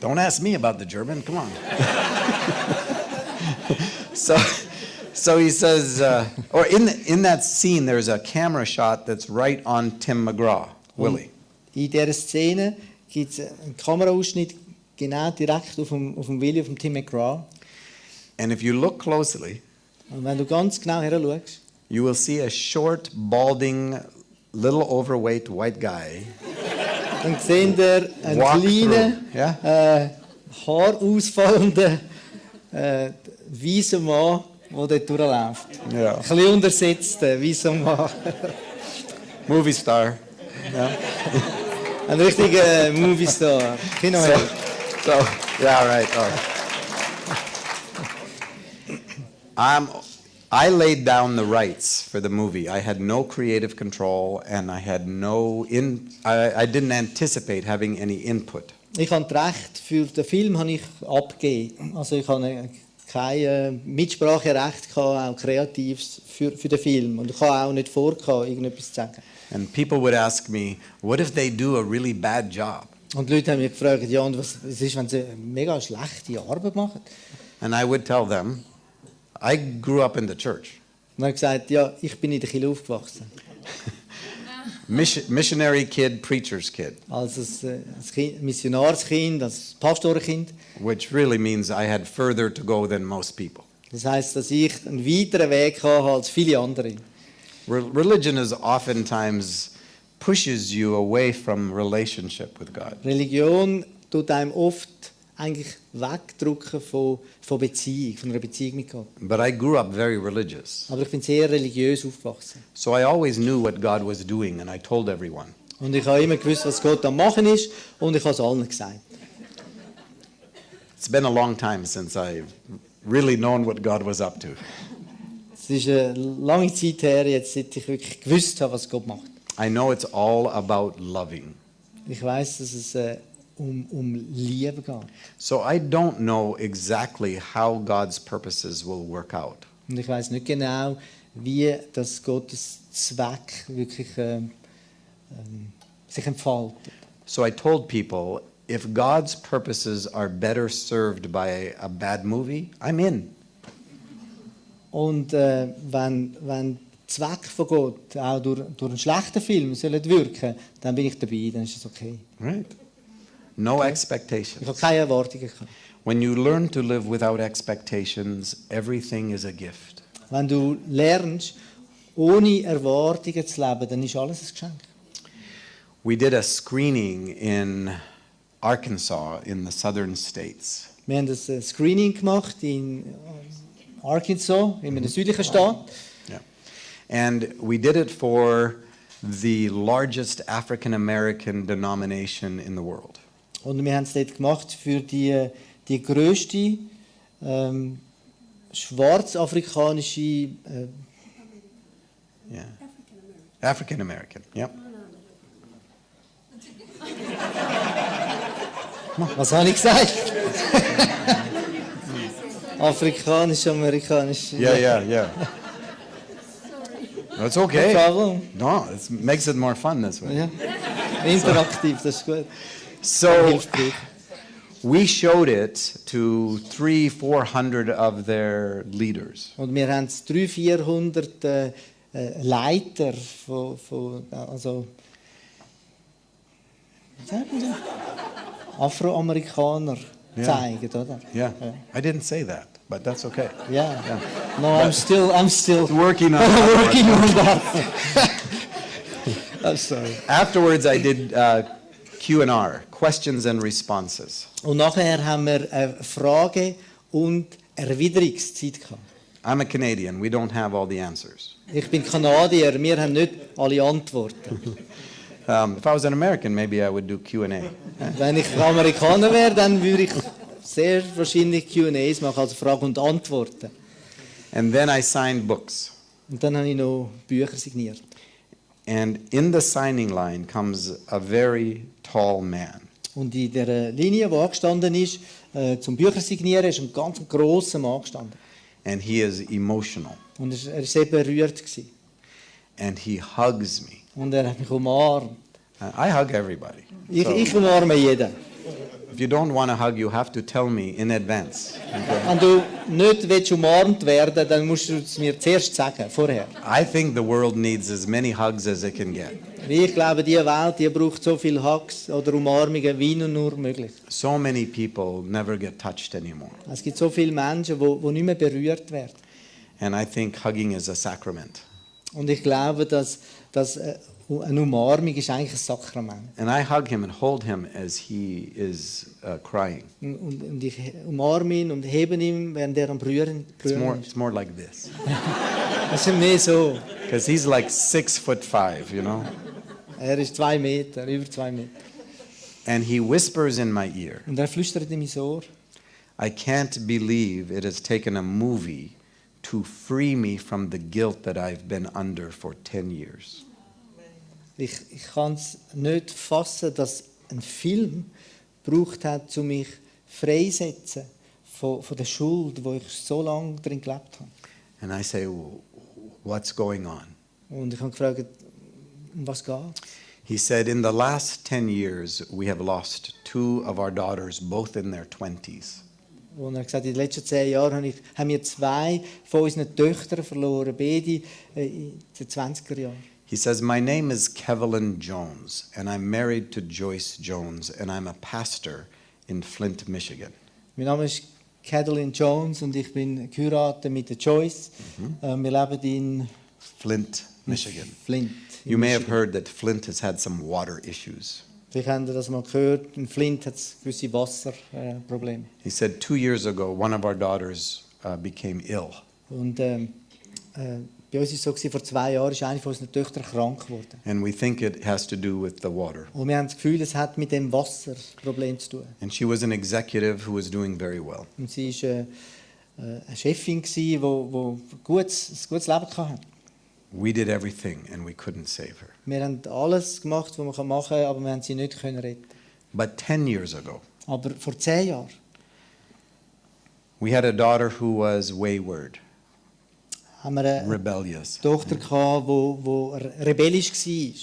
don't ask me about the German, come on. So he says, or in that scene, there's a camera shot that's right on Tim McGraw, Willie. In dieser Szene gibt es einen Kameraausschnitt genau direkt auf dem Willy, auf dem Tim McGraw. And if you look closely, Und wenn du ganz genau her schaust, you will see a short, balding, little overweight white guy dann seht ihr einen walk kleinen, through. Yeah? haarausfallenden, weißen Mann, der dort durchläuft. Yeah. Ein bisschen untersetzter, weißer Mann. Movie star. Yeah. Ein richtiger Moviestar. Kinoheld. So, yeah, right. Oh. I laid down the rights for the movie. I had no creative control, and I had I didn't anticipate having any input. Ich habe das Recht für den Film habe ich abgegeben. Also ich habe kein Mitspracherecht gehabt, auch kreatives für den Film. Und ich habe auch nicht vor, irgendetwas zu sagen. And people would ask me, what if they do a really bad job? Und die Leute haben mich gefragt, ja, und was ist, wenn sie eine mega schlechte Arbeit machen? And I would tell them, I grew up in the church. Und er hat gesagt, ja, ich bin in der Kirche aufgewachsen. Missionary kid, preacher's kid, Als Missionarskind, als Pastorenkind. which really means I had further to go than most people. Das heisst, dass ich einen weiteren Weg hatte als viele andere. Religion is oftentimes pushes you away from relationship with God. Religion tut einem oft eigentlich wegdrücken von Beziehung, von einer Beziehung mit Gott. But I grew up very religious. Aber ich bin sehr religiös aufgewachsen. So I always knew what God was doing, and I told everyone. Und ich habe immer gewusst, was Gott am machen ist, und ich habe es allen gesagt. It's been a long time since I've really known what God was up to. Es ist eine lange Zeit her, jetzt, seit ich wirklich gewusst habe, was Gott macht. I know it's all about loving. Ich weiß, dass es um Liebe geht. So I don't know exactly how God's purposes will work out. Und ich weiß nicht genau, wie das Gottes Zweck wirklich sich entfaltet. So I told people, if God's purposes are better served by a bad movie, I'm in. Und wenn der Zweck von Gott auch durch einen schlechten Film soll wirken, dann bin ich dabei, dann ist es okay. Right? No Ich expectations. habe keine Erwartungen gehabt. When you learn to live without expectations, everything is a gift. Wenn du lernst, ohne Erwartungen zu leben, dann ist alles ein Geschenk. We did a screening in Arkansas in the southern states. Wir haben ein Screening gemacht in Arkansas, in einem südlichen Staat. Yeah. And we did it for the largest African American denomination in the world. Und wir haben es dort gemacht für die grösste schwarzafrikanische Yeah. African American. Yep. was habe ich gesagt? Afrikanisch-amerikanisch. Yeah. It's No okay. problem. No, it makes it more fun this way. Ja. Interaktiv, das ist gut. So Hilfsbrief. we showed it to 300-400 of their leaders. Und wir haben 300-400 Leiter also wie sagt man das? Afroamerikaner zeigen, oder? Yeah. I didn't say that, but that's okay. Ja. No, I'm still Working on working on that. I'm sorry. Afterwards, I did Q&R, questions and responses. Und nachher haben wir eine Frage- und Erwiderungszeit gehabt. I'm a Canadian. We don't have all the answers. Ich bin Kanadier, wir haben nicht alle Antworten. If I was an American, maybe I would do Q&A. Wenn ich Amerikaner wäre, dann würde ich sehr wahrscheinlich Q&As machen, also Fragen und Antworten. And then I signed books. Und dann habe ich noch Bücher signiert. And in the signing line comes a very tall man. Und in der Linie, die angestanden ist, zum Bücher signieren, ist ein ganz grosser Mann gestanden. And he is emotional. Und er war sehr berührt gewesen. And he hugs me. Und er hat mich umarmt. I hug everybody. Ich umarme jeden. If you don't want to hug, you have to tell me in advance. Okay? Wenn du nicht willst umarmt werden, dann musst du es mir zuerst sagen, vorher. I think the world needs as many hugs as it can get. Ich glaube, die Welt die braucht so viele Hugs oder Umarmungen wie nur möglich. So many people never get touched anymore. Es gibt so viele Menschen, die nicht mehr berührt werden. And I think hugging is a sacrament. Und ich glaube, dass eine Umarmung ist eigentlich ein Sakrament. And I hug him and hold him as he is crying. Und ich umarme ihn und hebe ihn, während er am Brühen ist. It's more like this. Das ist mehr so. Because he's like 6'5", you know? Er ist 2 Meter, über 2 Meter. And he whispers in my ear, Und er flüstert in mein Ohr. I can't believe it has taken a movie to free me from the guilt that I've been under for 10 years. Ich kann es nicht fassen, dass ein Film gebraucht hat, um mich freisetzen von der Schuld, wo ich so lange drin gelebt habe. And I say, what's going on? Und ich habe gefragt, um was geht? He said, in the last 10 years, we have lost 2 of our daughters, both in their 20s. Und er hat gesagt, in den letzten 10 Jahren haben wir 2 von unseren Töchtern verloren, beide in den 20er Jahren. He says, my name is Kevlin Jones, and I'm married to Joyce Jones, and I'm a pastor in Flint, Michigan. Mein Name ist Kathleen Jones und ich bin geheiratet mit der Joyce. Wir leben in Flint, Michigan. Flint. You may have heard that Flint has had some water issues. Vielleicht habt ihr das mal gehört. In Flint hat es gewisse Wasserprobleme. He said 2 years ago, one of our daughters became ill. Und bei uns war es so, vor 2 Jahren ist eine von unseren Töchtern krank geworden. And we think it has to do with the water. Und wir haben das Gefühl, es hat mit dem Wasserproblem zu tun. And she was an executive who was doing very well. Und sie war eine Chefin, die ein gutes Leben hatte. We did everything and we couldn't save her. Wir haben alles gemacht, was man machen kann, aber wir haben sie nicht retten. But 10 years ago, Aber vor 10 Jahren we had a daughter who was wayward, haben wir eine rebellious. Tochter, die rebellisch war.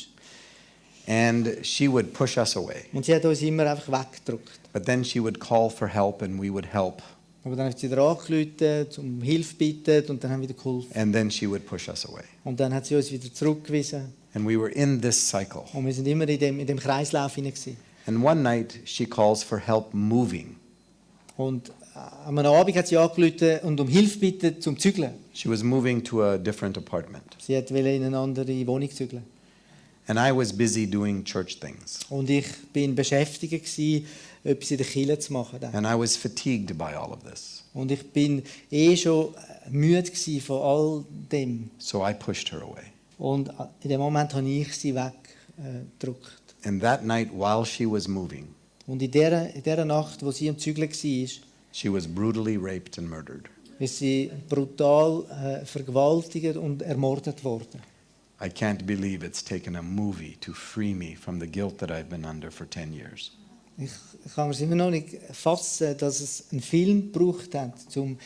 And she would push us away. Und sie hat uns immer einfach weggedrückt. But then she would call for help and we would help. Aber dann hat sie wieder angerufen, um Hilfe gebeten und dann haben wir wieder geholfen. And then she would push us away. Und dann hat sie uns wieder zurückgewiesen. And we were in this cycle. Und wir sind immer in dem Kreislauf hinein gewesen. And one night she calls for help moving. Und am Abend hat sie angerufen und um Hilfe gebeten zum Zügeln. She was moving to a different apartment. Sie wollte in eine andere Wohnung zügeln. And I was busy doing church things. Und ich bin beschäftigt gewesen, etwas in der Kirche zu machen. And I was fatigued by all of this. Und ich bin schon müde gewesen von all dem. So I pushed her away. Und in dem Moment habe ich sie weggedrückt. And that night while she was moving, Und in dieser Nacht, wo sie am Zügeln war, she was brutally raped and murdered. ist sie brutal vergewaltigt und ermordet worden. I can't believe it's taken a movie to free me from the guilt that I've been under for 10 years. Ich kann mir es immer noch nicht fassen, dass es einen Film gebraucht hat, um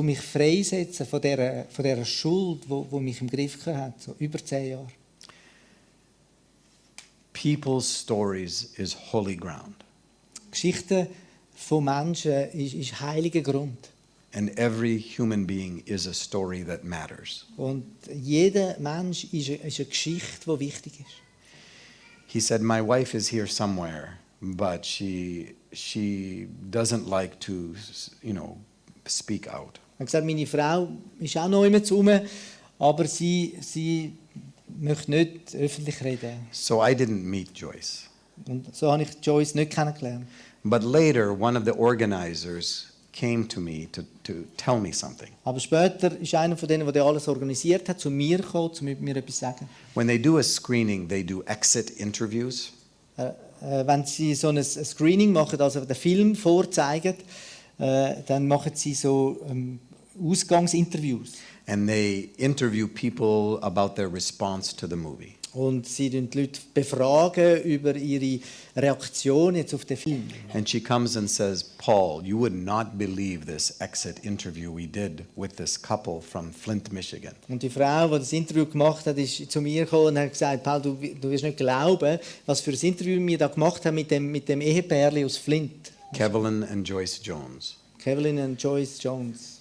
mich freisetzen von dieser Schuld, die mich im Griff hat, so über 10 Jahre. People's stories is holy ground. Geschichten von Menschen ist heiliger Grund. And every human being is a story that matters. Und jeder Mensch ist eine Geschichte, die wichtig ist. He said, my wife is here somewhere, but she doesn't like to, speak out. Er hat gesagt, meine Frau ist auch noch immer rum, aber sie möchte nicht öffentlich reden. So I didn't meet Joyce. Und so habe ich Joyce nicht kennengelernt. But later, one of the organizers came to me to tell me something. Aber später ist einer von denen, der alles organisiert hat, zu mir gekommen, um mir etwas zu sagen. When they do a screening, they do exit interviews. Wenn sie so ein Screening machen, also den Film vorzeigen, dann machen sie so Ausgangsinterviews. And they interview people about their response to the movie. Und sie befragen die Leute befragen über ihre Reaktion jetzt auf den Film. And she comes and says, Paul, you would not believe this exit interview we did with this couple from Flint, Michigan. Und die Frau, die das Interview gemacht hat, ist zu mir gekommen und hat gesagt, Paul, du wirst nicht glauben, was für ein Interview wir da gemacht haben mit dem Ehepärli aus Flint. Kevlin and Joyce Jones. Kevlin und Joyce Jones.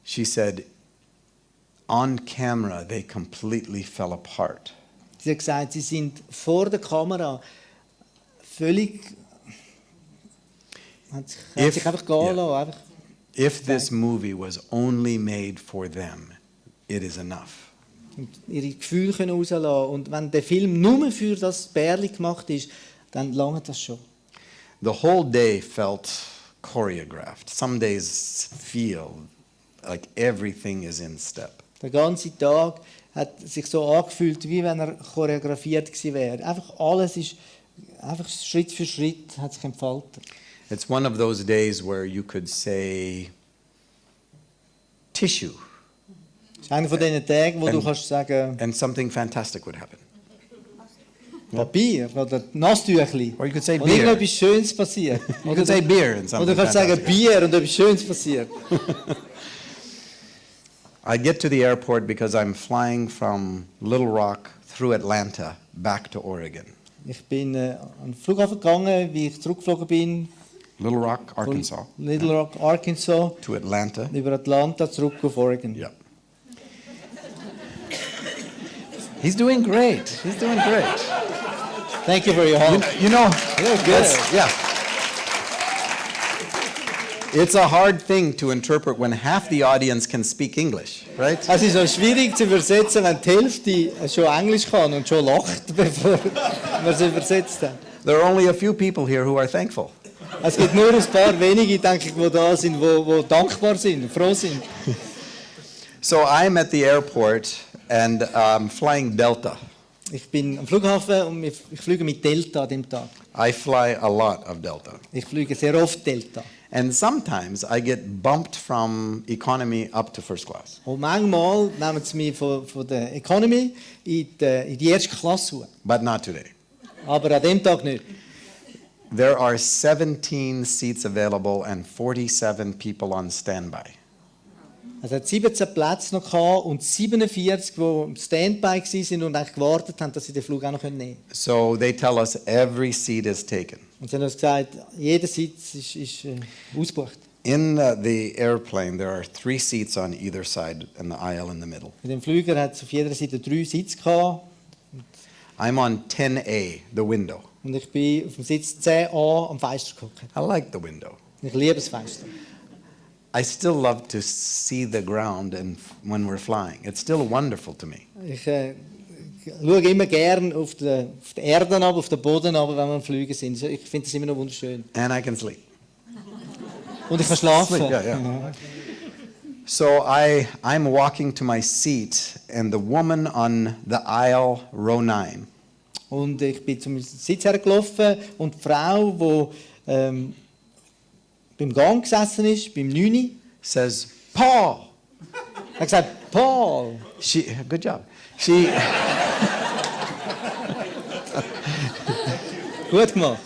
She said, on camera, they completely fell apart. Sie hat gesagt, sie sind vor der Kamera völlig... hat sich einfach gehen lassen. Einfach. If this movie was only made for them, it is enough. Und ihre Gefühle können rauslassen. Und wenn der Film nur für das Bärli gemacht ist, dann langt das schon. The whole day felt choreographed. Some days feel like everything is in step. Der ganze Tag hat sich so angefühlt, wie wenn er choreografiert gewesen wäre. Einfach alles ist, einfach Schritt für Schritt hat sich entfaltet. It's one of those days where you could say tissue Es ist einer von diesen Tagen, wo du kannst sagen, and something fantastic would happen. Papier oder Nasstüchli. Or you could say Und beer. irgendetwas Schönes passiert. You could say beer and Oder something du kannst sagen fantastic. Bier und etwas Schönes passiert. I get to the airport because I'm flying from Little Rock through Atlanta back to Oregon. Ich bin an den Flughafen gegangen, wie ich zurückgeflogen bin. Little Rock, Von Arkansas, Little Rock, Arkansas, to Atlanta. über Atlanta zurück auf Oregon. Yep. He's doing great. He's doing great. Thank you for your help. You know, Yeah, good. yeah. It's a hard thing to interpret when half the audience can speak English, right? Es ist auch schwierig zu übersetzen, wenn die Hälfte schon Englisch kann und schon lacht, bevor wir es übersetzt haben. There are only a few people here who are thankful. Es gibt nur ein paar wenige, denke ich, die da sind, die dankbar sind, froh sind. So I'm at the airport and flying Delta. Ich bin am Flughafen und ich fliege mit Delta an dem Tag. I fly a lot of Delta. Ich fliege sehr oft Delta. And sometimes I get bumped from economy up to first class. Und manchmal nehmen sie mich von der Economy in die erste Klasse zu. But not today. Aber an dem Tag nicht. There are 17 seats available and 47 people on standby. Es hat 17 Plätze noch gehabt und 47, die im Standby waren und eigentlich gewartet haben, dass sie den Flug auch noch nehmen können. So they tell us every seat is taken. Und sie haben uns gesagt, jeder Sitz ist ausgebucht. In the airplane, there are 3 seats on either side and the aisle in the middle. Mit dem Flüger hat es auf jeder Seite 3 Sitze gehabt. I'm on 10A, the window. Und ich bin auf dem Sitz 10a am Fenster geguckt. I like the window. Ich liebe das Fenster. I still love to see the ground and when we're flying. It's still wonderful to me. Ich schaue immer gerne auf die Erde ab, auf den Boden ab, wenn wir am Fliegen sind. Ich finde das immer noch wunderschön. And I can sleep. Und ich kann schlafen. Sleep, yeah. So I'm walking to my seat and the woman on the aisle, row 9, Und ich bin zum Sitz hergelaufen und die Frau, die beim Gang gesessen ist, beim 9, says, Paul. hat gesagt, Paul. Good job. She Gut gemacht.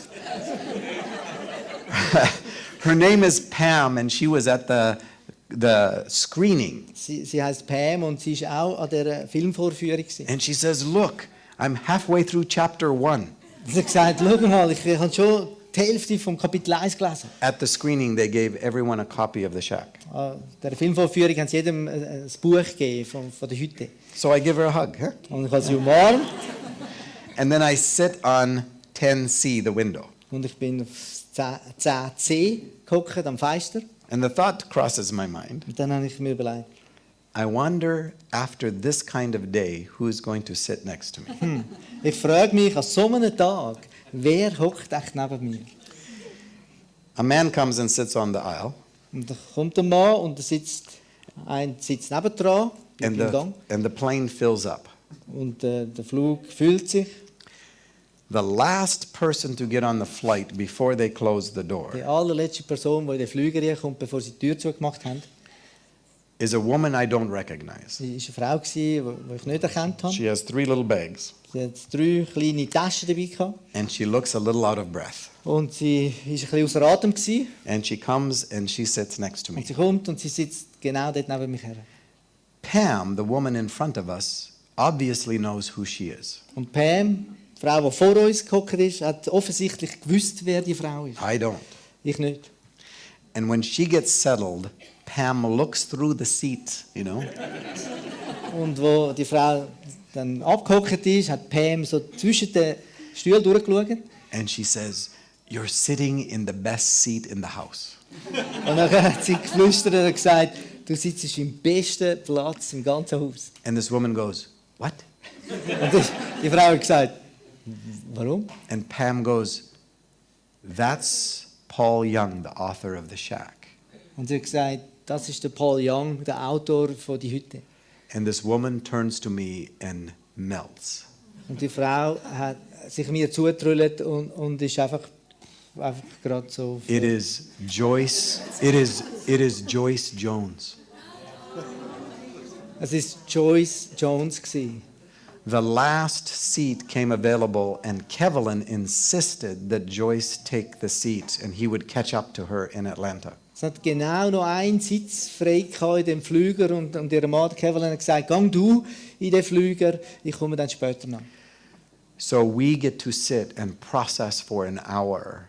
Her name is Pam, and she was at the screening. Sie heißt Pam und sie ist auch an der Filmvorführung gewesen. And she says, "Look, I'm halfway through chapter 1." Sie hat gesagt, schau mal, ich habe schon die Hälfte vom Kapitel 1 gelesen. At the screening, they gave everyone a copy of The Shack. An der Filmvorführung haben sie jedem ein Buch gegeben von der Hütte. So I give her a hug, huh? Und ich habe sie umarmt And then I sit on 10C, the window. und ich bin auf 10c gehockt am Fenster. And the thought crosses my mind. Und dann habe ich mir überlegt, I wonder, after this kind of day, who's going to sit next to me? ich frage mich an so einem Tag, wer hockt echt neben mir? A man comes and sits on the aisle, Und da kommt ein Mann und da sitzt nebendran im Gang and the plane fills up. und der Flug füllt sich. The last person to get on the flight before they close the Die door allerletzte Person, die in den Flüger reinkommt, bevor sie die Tür zugemacht haben, is a woman I don't recognize. sie war eine Frau, die ich nicht erkannt habe. She has 3 little bags, Sie hat 3 kleine Taschen dabei gehabt. and she looks a little out of breath. Und sie war ein bisschen außer Atem gewesen. And she comes and she sits next to me. Und sie kommt und sie sitzt genau dort neben mich her. Pam, the woman in front of us, obviously knows who she is. Und Pam, die Frau, die vor uns gehockt ist, hat offensichtlich gewusst, wer die Frau ist. I don't. Ich nicht. And when she gets settled, Pam looks through the seat, you know, Und wo die Frau dann abgehockt ist, hat Pam so zwischen den Stühlen durchgeschaut. and she says, "You're sitting in the best seat in the house." Und dann hat sie geflüstert und gesagt, du sitzt im besten Platz im ganzen Haus. And this woman goes, "What?" Und die Frau hat gesagt, warum? And Pam goes, "That's Paul Young, the author of The Shack." Und sie hat gesagt, das ist der Paul Young, der Autor von «Die Hütte». And this woman turns to me and melts. Und die Frau hat sich mir zugetrüllt und ist einfach gerade so... It is Joyce. It is Joyce Jones. Es war Joyce Jones gewesen. The last seat came available, and Kevlin insisted that Joyce take the seat, and he would catch up to her in Atlanta. Es hat genau noch einen Sitz frei gehabt in dem Flüger und ihr Mann Kevin hat gesagt, gang du in den Flüger, ich komme dann später nach. So we get to sit and process for an hour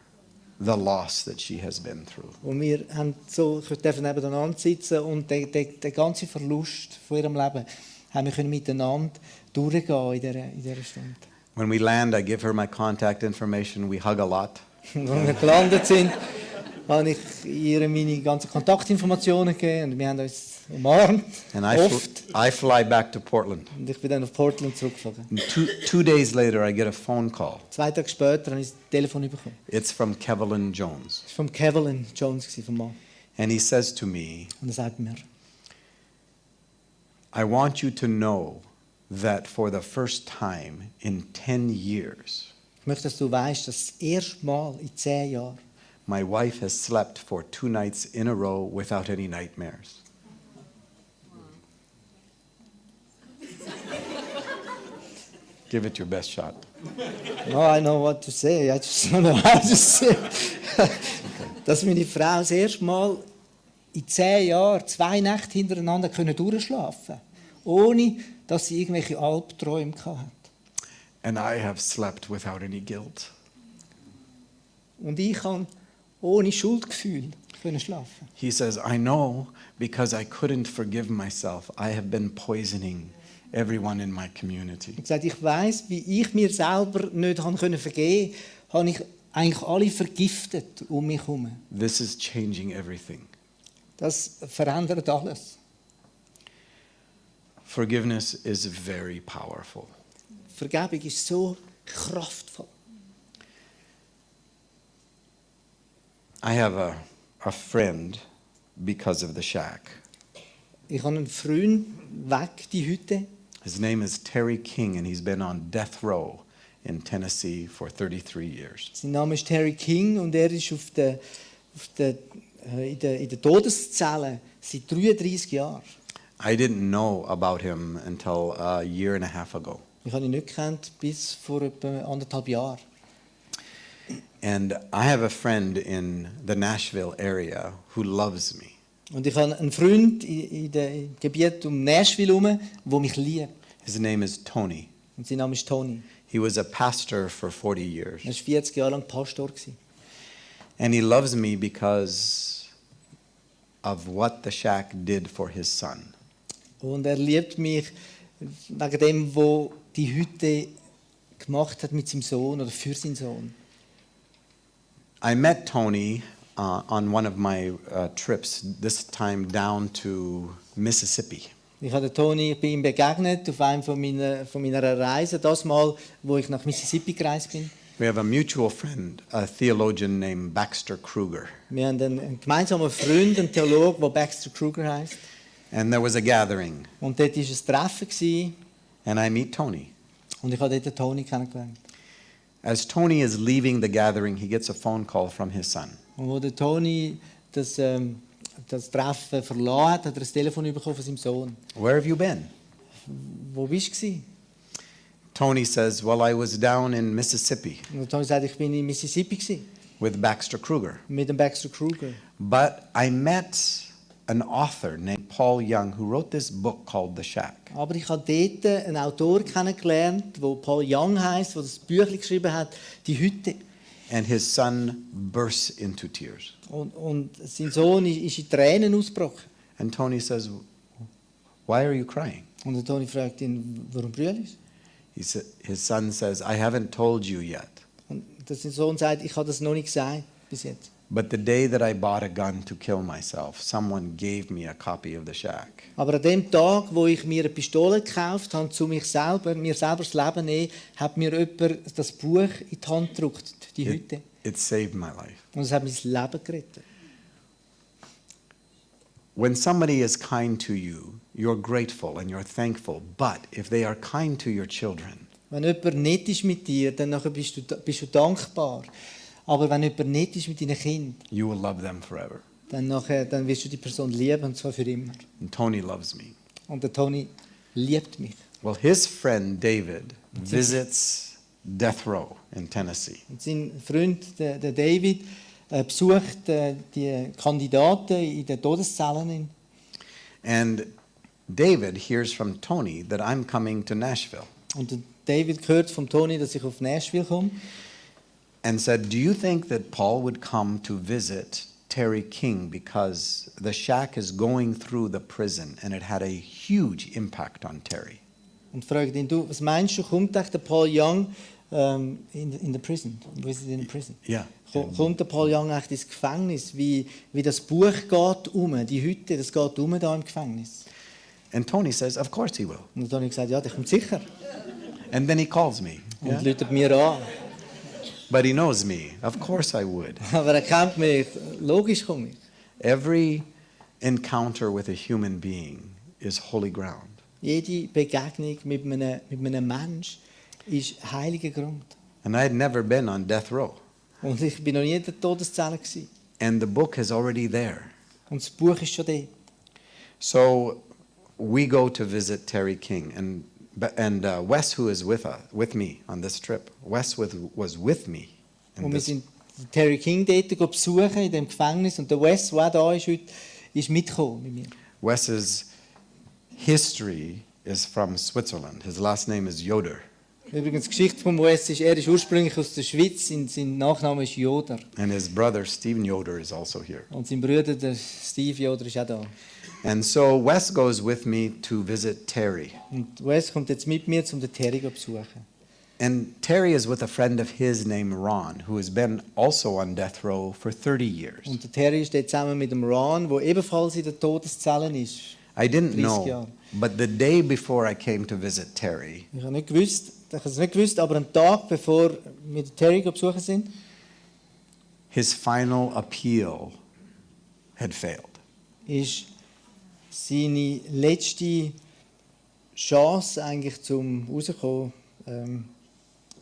the loss that she has been through. Und wir haben so, ich durfte nebeneinander sitzen und den ganzen Verlust von ihrem Leben haben wir können miteinander durchgehen in dieser Stunde. When we land, I give her my contact information. We hug a lot. Und als wir gelandet sind, habe ich ihr meine ganzen Kontaktinformationen gegeben und wir haben uns umarmt, And oft. I fly back to Portland. Und ich bin dann auf Portland zurückgeflogen. And two days later, I get a phone call. 2 Tage später habe ich das Telefon bekommen. It's from Kevlin Jones. Das war von Kevin Jones, vom Mann. And he says to me, Und er sagt mir, "I want you to know that for the first time in 10 years, ich möchte, dass du weißt, dass das erste Mal in 10 Jahren my wife has slept for 2 nights in a row without any nightmares." Give it your best shot. No, I know what to say. I just don't know how to say. Dass meine Frau das erste Mal in 10 Jahren 2 Nächte hintereinander durchschlafen konnte, ohne dass sie irgendwelche Albträume hatte. And I have slept without any guilt. Und ich kann ohne Schuldgefühl schlafen. He says, "I know because I couldn't forgive myself. I have been poisoning everyone in my community." Er hat gesagt, ich weiss, wie ich mir selber nicht vergeben konnte, habe ich eigentlich alle vergiftet um mich herum. This is changing everything. Das verändert alles. Forgiveness is very powerful. Vergebung ist so kraftvoll. I have a friend because of The Shack. Ich habe einen Freund weg, die Hütte. His name is Terry King, and he's been on death row in Tennessee for 33 years. Sein Name ist Terry King und er ist in der Todeszelle seit 33 Jahren. I didn't know about him until a year and a half ago. Ich habe ihn nicht gekannt bis vor etwa 1,5 Jahren. And I have a friend in the Nashville area who loves me. Und ich habe einen Freund in dem Gebiet um Nashville herum, der mich liebt. His name is Tony. Und sein Name ist Tony. He was a pastor for 40 years. Er war 40 Jahre lang Pastor. And he loves me because of what the shack did for his son. Und er liebt mich wegen dem, was die Hütte gemacht hat mit seinem Sohn oder für seinen Sohn. I met Tony on one of my trips, this time down to Mississippi. Ich bin ihm begegnet auf einem von meiner Reisen, das Mal, wo ich nach Mississippi gereist bin. We have a mutual friend, a theologian named Baxter Kruger. Wir haben einen gemeinsamen Freund, einen Theologen, der Baxter Kruger heißt. And there was a gathering, Und dort war ein Treffen gewesen, and I meet Tony. und ich habe dort den Tony kennengelernt. As Tony is leaving the gathering, he gets a phone call from his son. Und wo der Tony das Treffen verlassen hat, hat er ein Telefon bekommen von seinem Sohn. Where have you been? Wo bist du? Tony says, well, I was down in Mississippi Und der Tony sagt, ich bin in Mississippi gewesen, with Baxter Kruger. mit dem Baxter Kruger. But I met an author named Paul Young who wrote this book called The Shack. Aber ich habe dort einen Autor kennengelernt, der Paul Young heisst, der das Büchlein geschrieben hat, «Die Hütte». And his son bursts into tears. Und sein Sohn ist in Tränen ausgebrochen. And Tony says, why are you crying? Und der Tony fragt ihn, warum brüllst du? His son says, I haven't told you yet. Und sein Sohn sagt, ich habe das noch nicht gesagt bis jetzt. But the day that I bought a gun to kill myself, someone gave me a copy of The Shack. Aber an dem Tag, wo ich mir eine Pistole gekauft habe, zu mir selber das Leben zu nehmen, hat mir jemand das Buch in die Hand gedrückt, die Hütte. It saved my life. Und es hat mein Leben gerettet. When somebody is kind to you, you're grateful and you're thankful. But if they are kind to your children, Wenn jemand nett ist mit dir, dann nachher bist du dankbar. Aber wenn jemand nett ist mit deinen Kindern, you will love them forever. dann wirst du die Person lieben, und zwar für immer. And Tony loves me. Und der Tony liebt mich. Well, his friend David visits death row in Tennessee. Und sein Freund, der David, besucht die Kandidaten in den Todeszellen. And David hears from Tony that I'm coming to Nashville Und der David hört von Tony, dass ich auf Nashville komme. and said, do you think that Paul would come to visit Terry King because the shack is going through the prison and it had a huge impact on Terry? Und fragt ihn, du, was meinst du, kommt echt der Paul Young in the prison? Visit in the prison? Yeah. Kommt der Paul Young echt ins Gefängnis? Wie das Buch geht die Hütte, das geht da im Gefängnis. And Tony says, of course he will. Und dann habe ich gesagt, ja, der kommt sicher. And then he calls me. Und läutet mir an. But he knows me. Of course I would. Aber er kennt mich, logisch komme ich. Every encounter with a human being is holy ground. Jede Begegnung mit einem Menschen ist heiliger Grund. And I had never been on death row. Und ich bin noch nie in der Todeszelle gewesen. And the book is already there. Und das Buch ist schon dort. So we go to visit Terry King. And Wes, who is with me on this trip, Wes was with me. in Und wir this- sind Terry King dort besuchen in dem Gefängnis. Und der Wes, der auch da ist heute, ist mitgekommen mit mir. Wes's history is from Switzerland. His last name is Yoder. Übrigens, die Geschichte von Wes ist, er ist ursprünglich aus der Schweiz. Sein Nachname ist Joder. And his brother, Stephen Yoder, is also here. Und sein Bruder, der Steve Joder, ist auch da. And so Wes goes with me to visit Terry. Und Wes kommt jetzt mit mir, um den Terry zu besuchen. And Terry is with a friend of his named Ron, who has been also on death row for 30 years. Und der Terry ist dort zusammen mit dem Ron, der ebenfalls in der Todeszelle ist. I didn't 30 know, Jahre. but the day before I came to visit Terry, Ich habe es nicht gewusst, aber einen Tag bevor wir den Terry besuchen sind, his final appeal had failed. ist seine letzte Chance eigentlich zum rauskommen,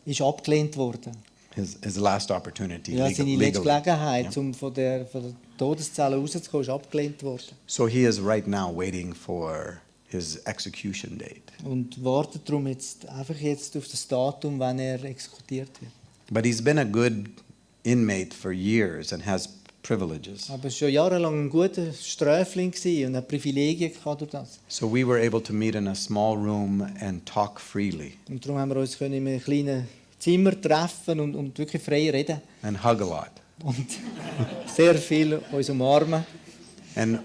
ist abgelehnt worden. His last opportunity Ja, seine letzte legally. Gelegenheit, Yeah. um von der Todeszelle rauszukommen, ist abgelehnt worden. So he is right now waiting for his execution date. Und wartet darum jetzt auf das Datum, wenn er exekutiert wird. But he's been a good inmate for years and has privileges. Aber schon jahrelang ein guter Sträfling gewesen und hat Privilegien gehabt durch das. So we were able to meet in a small room and talk freely Und darum haben wir uns in einem kleinen Zimmer treffen und wirklich frei reden. and hug a lot. Und sehr viel uns umarmen. And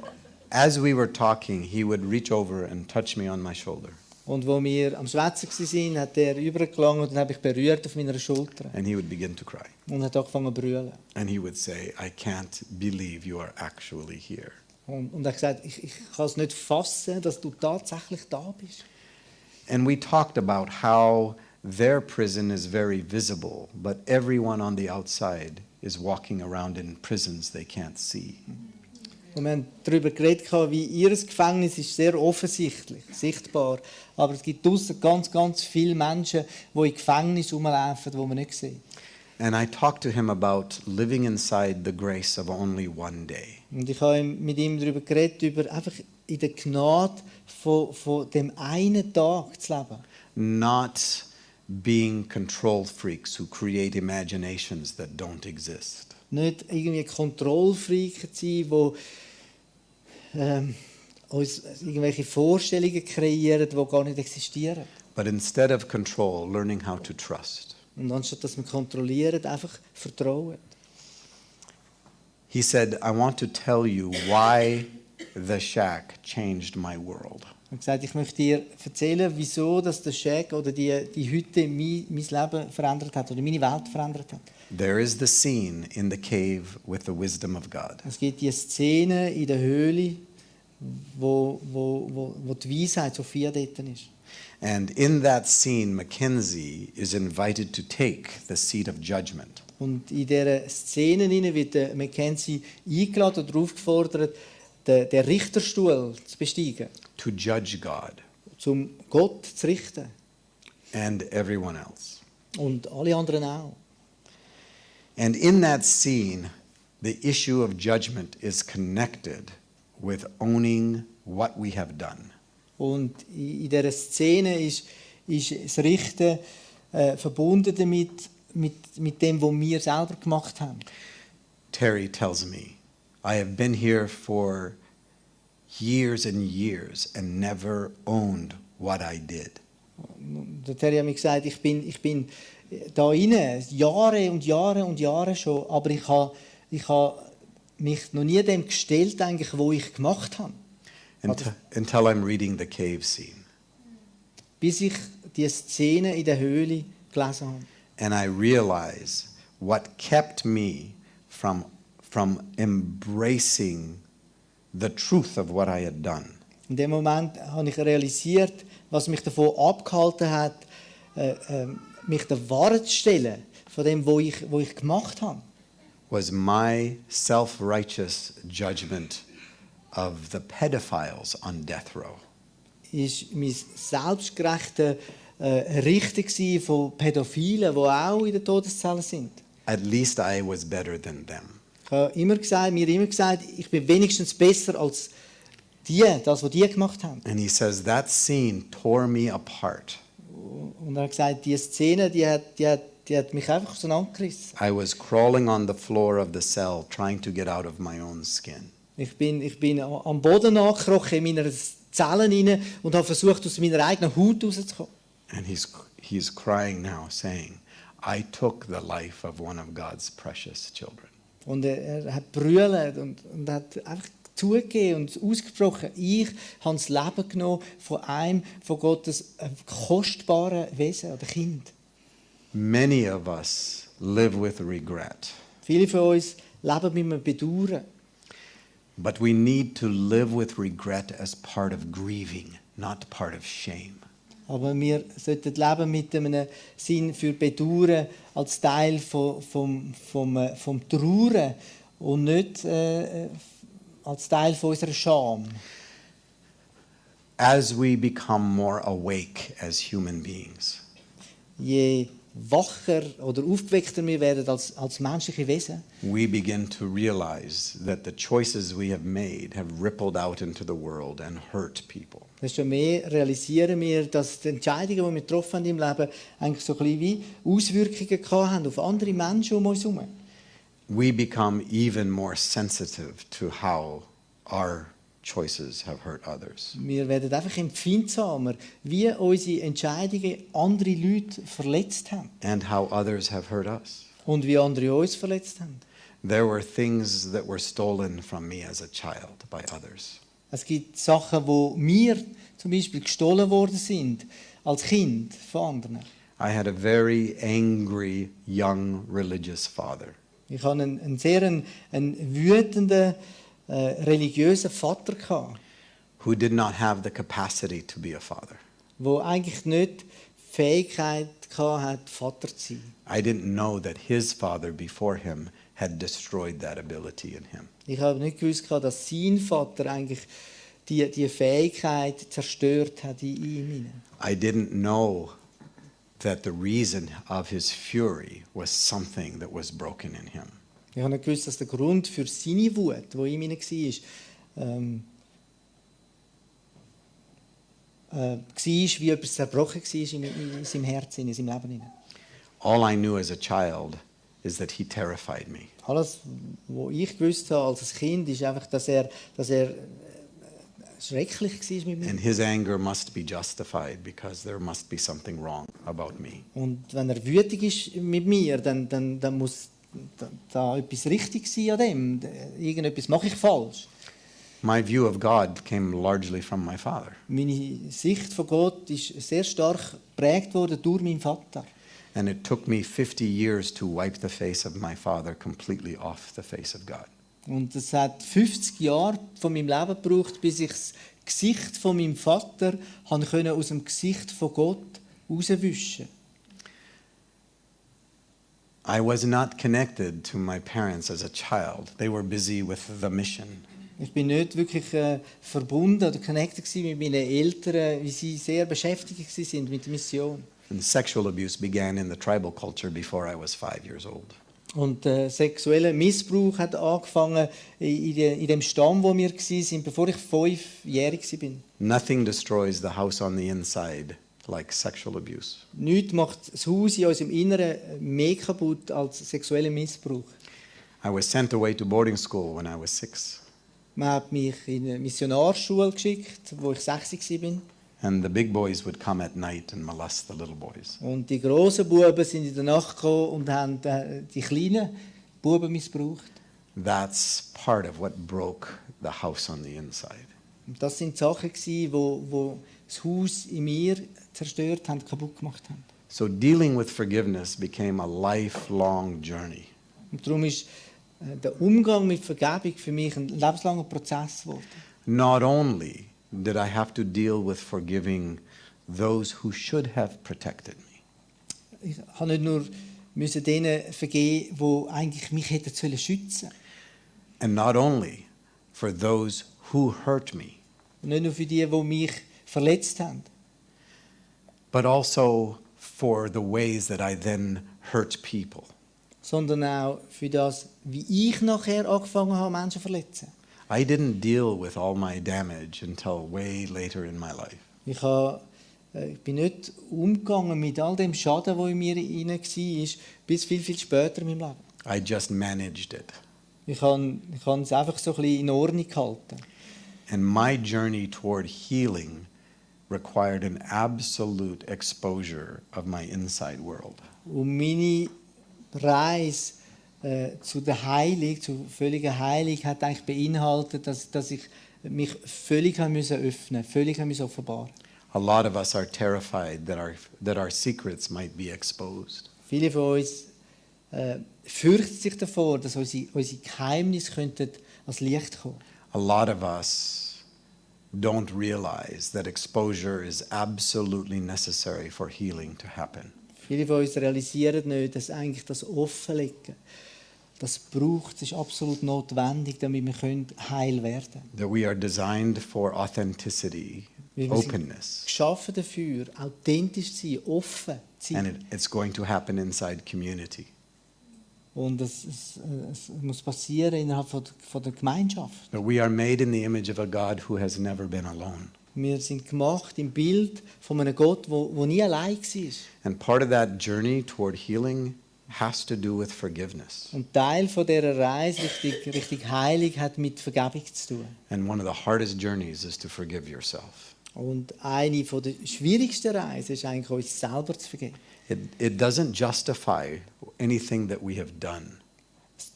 as we were talking, he would reach over and touch me on my shoulder. Und wo wir am Schwätzen waren, hat er übergelangt und dann habe ich berührt auf meiner Schulter. And he would begin to cry. Und hat angefangen zu brüllen. And he would say, I can't believe you are actually here. Und er hat gesagt, ich kann es nicht fassen, dass du tatsächlich da bist. And we talked about how their prison is very visible, but everyone on the outside is walking around in prisons they can't see. Und wir haben darüber geredet, wie ihr Gefängnis ist sehr offensichtlich, sichtbar. Aber es gibt draussen ganz, ganz viele Menschen, die in Gefängnissen rumlaufen, die man nicht sieht. And I talked to him about living inside the grace of only one day. Und ich habe mit ihm darüber geredet, über einfach in der Gnade von dem einen Tag zu leben. Not being control freaks who create imaginations that don't exist. Nicht irgendwie Kontrollfreaken zu sein, die uns irgendwelche Vorstellungen kreieren, die gar nicht existieren. But instead of control, learning how to trust. Und anstatt dass wir kontrollieren, einfach vertrauen. He said, I want to tell you why the shack changed my world. Er hat gesagt, ich möchte dir erzählen, wieso dass der Shack oder die Hütte mein Leben verändert hat oder meine Welt verändert hat. There is the scene in the cave with the wisdom of God. Es gibt die Szene in der Höhle, wo die Weisheit Sophia dort ist. And in that scene, Mackenzie is invited to take the seat of judgment. Und in dieser Szene wird der Mackenzie eingeladen oder aufgefordert, den Richterstuhl zu besteigen, To judge God um Gott zu richten. and everyone else. Und alle anderen auch. And in that scene, the issue of judgment is connected with owning what we have done. Und in dieser Szene ist das Richten verbunden mit dem, was wir selber gemacht haben. Terry tells me, I have been here for years and years and never owned what I did. Der Terry hat mir gesagt, ich bin da rein, Jahre und Jahre und Jahre schon, aber ich habe mich noch nie dem gestellt, eigentlich, wo ich gemacht habe. Until I'm reading the cave scene. Bis ich die Szene in der Höhle gelesen habe. And I realize what kept me from embracing the truth of what I had done. In dem Moment habe ich realisiert, was mich davon abgehalten hat, mich der Wahrheit zu stellen von dem, wo ich gemacht habe. Was my self-righteous judgment of the pedophiles on death row. Ist mein selbstgerechte Richten von Pädophilen, die auch in der Todeszelle sind. At least I was better than them. Ich habe mir immer gesagt, ich bin wenigstens besser als was die gemacht haben. And he says that scene tore me apart. Und er hat gesagt, die Szene, die hat mich einfach auseinandergerissen. I was crawling on the floor of the cell trying to get out of my own skin. Ich bin am Boden nachgekrochen in meiner Zelle rein und habe versucht, aus meiner eigenen Haut rauszukommen. And he's crying now saying, I took the life of one of God's precious children. Und er hat brüllt und hat einfach zugegeben und ausgesprochen, ich habe das Leben genommen von einem von Gottes kostbaren Wesen oder Kind. Many of us live with regret. Viele von uns leben mit einem Bedauern. But we need to live with regret as part of grieving, not part of shame. Aber wir sollten leben mit einem Sinn für Bedauern als Teil vom Trauern und nicht als Teil von unserer Scham. As we become more awake as human beings, Je wacher oder aufgeweckter wir werden als menschliche Wesen, we begin to realize that the choices we have made have rippled out into the world and hurt people. desto mehr realisieren wir, dass die Entscheidungen, die wir getroffen haben im Leben, eigentlich so ein bisschen wie Auswirkungen gehabt haben auf andere Menschen um uns herum. we become even more sensitive to how our choices have hurt others. Wir werden einfach empfindsamer, wie unsere Entscheidungen andere Leute verletzt haben And how others have hurt us. und wie andere uns verletzt haben. There were things that were stolen from me as a child by others. Es gibt Sachen, wo mir zum Beispiel gestohlen worden sind als Kind von anderen. I had a very angry young religious father. Ich hatte einen sehr wütenden religiösen Vater gehabt, Who did not have the capacity to be a father. der eigentlich nicht die Fähigkeit hatte, Vater zu sein. I didn't know that his father before him had destroyed that ability in him. Ich habe nicht gewusst, dass sein Vater eigentlich die Fähigkeit zerstört hat in ihm. I didn't know that the reason of his fury was something that was broken in him. Ich habe nicht gewusst, dass der Grund für seine Wut, die in ihm war, wie etwas zerbrochen war in seinem Herzen, in seinem Leben. All I knew as a child is that he terrified me. Alles, was ich gewusst habe als Kind, ist einfach, dass er schrecklich war mit mir. And his anger must be justified because there must be something wrong about me. Und wenn er wütig ist mit mir, dann muss da etwas richtig sein an dem. Irgendetwas mache ich falsch. My view of God came largely from my father. Meine Sicht von Gott ist sehr stark geprägt worden durch meinen Vater. And it took me 50 years to wipe the face of my father completely off the face of God. Und es hat 50 Jahre von meinem Leben gebraucht, bis ich das Gesicht von meinem Vater aus dem Gesicht von Gott rauswischen. I was not connected to my parents as a child. They were busy with the mission. Ich bin nicht wirklich verbunden oder connected mit meinen Eltern, wie sie sehr beschäftigt sind mit der Mission. And sexual abuse began in the tribal culture before I was 5 years old. Und sexueller Missbrauch hat angefangen in dem Stamm, wo wir waren, bevor ich 5-jährig war. Nothing destroys the house on the inside like sexual abuse. Nichts macht das Haus in unserem Inneren mehr kaputt als sexueller Missbrauch. I was sent away to boarding school when I was 6. Man hat mich in eine Missionarschule geschickt, wo ich 6 war. And the big boys would come at night and molest the little boys. Und die grossen Buben sind in der Nacht gekommen und haben die kleinen Buben missbraucht. That's part of what broke the house on the inside. Und das sind Sachen, wo das Haus in mir zerstört haben, kaputt gemacht haben. So dealing with forgiveness became a lifelong journey. Und darum ist der Umgang mit Vergebung für mich ein lebenslanger Prozess geworden. Not only did I have to deal with forgiving those who should have protected me, Ich habe nicht nur denen vergeben, die eigentlich mich hätten schützen sollen. and not only for those who hurt me, Und nicht nur für die mich verletzt haben, but also for the ways that I then hurt people. sondern auch für das, wie ich nachher angefangen habe, Menschen zu verletzen. I didn't deal with all my damage until way later in my life. Ich bin nicht umgegangen mit all dem Schaden, der in mir hinein war, bis viel, viel später in meinem Leben. I just managed it. Ich habe es einfach so ein bisschen in Ordnung gehalten. And my journey toward healing required an absolute exposure of my inside world. Und meine Reise zu der Heilung, zu völliger Heilung, hat eigentlich beinhaltet, dass ich mich völlig öffnen musste, völlig offenbaren. A lot of us are terrified that our secrets might be exposed. Viele von uns fürchten sich davor, dass unsere Geheimnisse könnten ans Licht kommen. A lot of us don't realize that exposure is absolutely necessary for healing to happen. Viele von uns realisieren nicht, dass eigentlich das Offenlegen, das braucht, ist absolut notwendig, damit wir heil werden können. That we are designed for authenticity, Wir sind openness, geschaffen dafür, authentisch zu sein, offen zu sein. and it's going to happen inside community. Und es muss passieren innerhalb von der Gemeinschaft. That we are made in the image of a God who has never been alone. Wir sind gemacht im Bild von einem Gott, der nie allein war. And part of that journey toward healing has to do with forgiveness. Und Teil von dieser Reise Richtung Heilung hat mit Vergebung zu tun. And one of the hardest journeys is to forgive yourself. Und eine von der schwierigsten Reisen ist eigentlich, uns selber zu vergeben. It doesn't justify anything that we have done,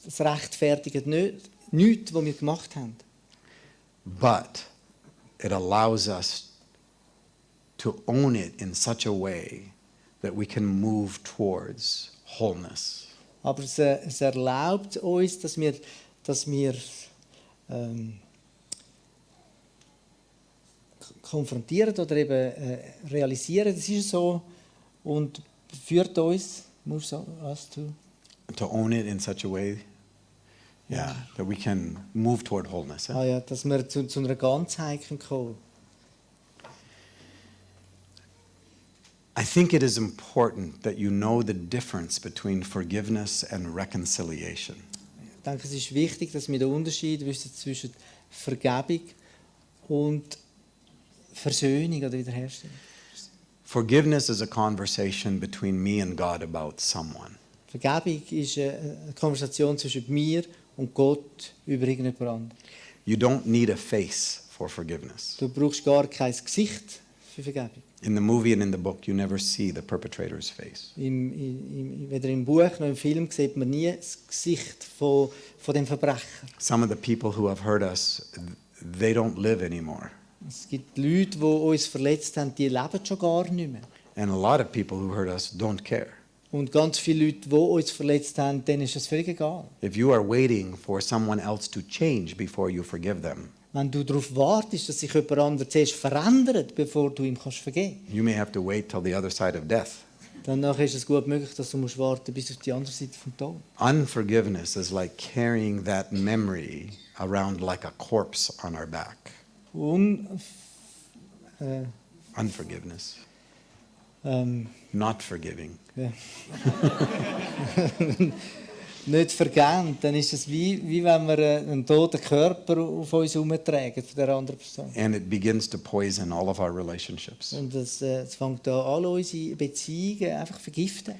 Es rechtfertigt nichts, was wir gemacht haben. but it allows us to own it in such a way that we can move towards wholeness. Aber es erlaubt uns, dass wir konfrontieren oder eben realisieren, das ist so, und führt uns, moves us To own it in such a way, that we can move toward wholeness. dass wir zu einer Ganzheit kommen können. I think it is important that you know the difference between forgiveness and reconciliation. Ich denke, es ist wichtig, dass wir den Unterschied wissen zwischen Vergebung und Versöhnung oder Wiederherstellung. Forgiveness is a conversation between me and God about someone. Vergebung ist eine Konversation zwischen mir und Gott über irgendjemand anderes. You don't need a face for forgiveness. Du brauchst gar kein Gesicht für Vergebung. In the movie and in the book, you never see the perpetrator's face. Weder im Buch noch im Film sieht man nie das Gesicht von dem Verbrecher. Some of the people who have hurt us, they don't live anymore. Es gibt Leute, die uns verletzt haben, die leben schon gar nicht mehr. And a lot of people who hurt us don't care. Und ganz viele Leute, die uns verletzt haben, denen ist es völlig egal. If you are waiting for someone else to change before you forgive them, Wenn du darauf wartest, dass sich jemand anderes zuerst verändert, bevor du ihm vergeben kannst, you may have to wait till the other side of death. dann ist es gut möglich, dass du musst warten bis auf die andere Seite vom Tod. Unforgiveness is like carrying that memory around like a corpse on our back. Unforgiveness. Not forgiving. Nicht vergeben, dann ist es wie wenn wir einen toten Körper auf uns herumtragen von der anderen Person. And it begins to poison all of our relationships. Und es fängt an, alle unsere Beziehungen einfach vergiften.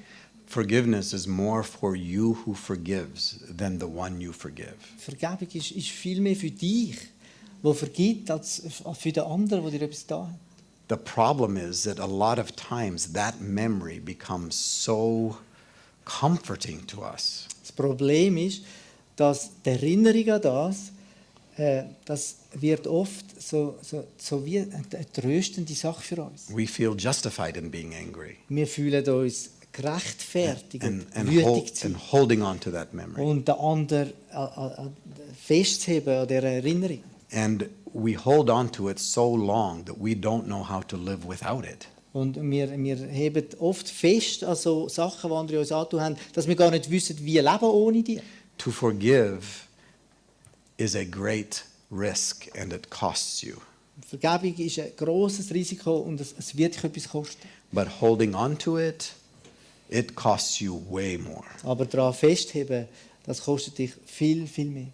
Forgiveness is more for you who forgives than the one you forgive. Vergebung ist viel mehr für dich, der vergibt, als für den anderen, der dir etwas da hat. The problem is that a lot of times that memory becomes so comforting to us. Das Problem ist, dass die Erinnerung an das wird oft so wie eine tröstende Sache für uns. We feel justified in being angry Wir fühlen uns gerechtfertigt und and wütig zu sein. holding on to that memory. Und den anderen festzuheben an dieser Erinnerung. And we hold on to it so long that we don't know how to live without it. Und wir heben oft fest an so Sachen, die andere uns antun haben, dass wir gar nicht wissen, wie leben ohne die. To forgive is a great risk and it costs you. Vergebung ist ein grosses Risiko und es wird dich etwas kosten. But holding on to it, it costs you way more. Aber daran festheben, das kostet dich viel, viel mehr.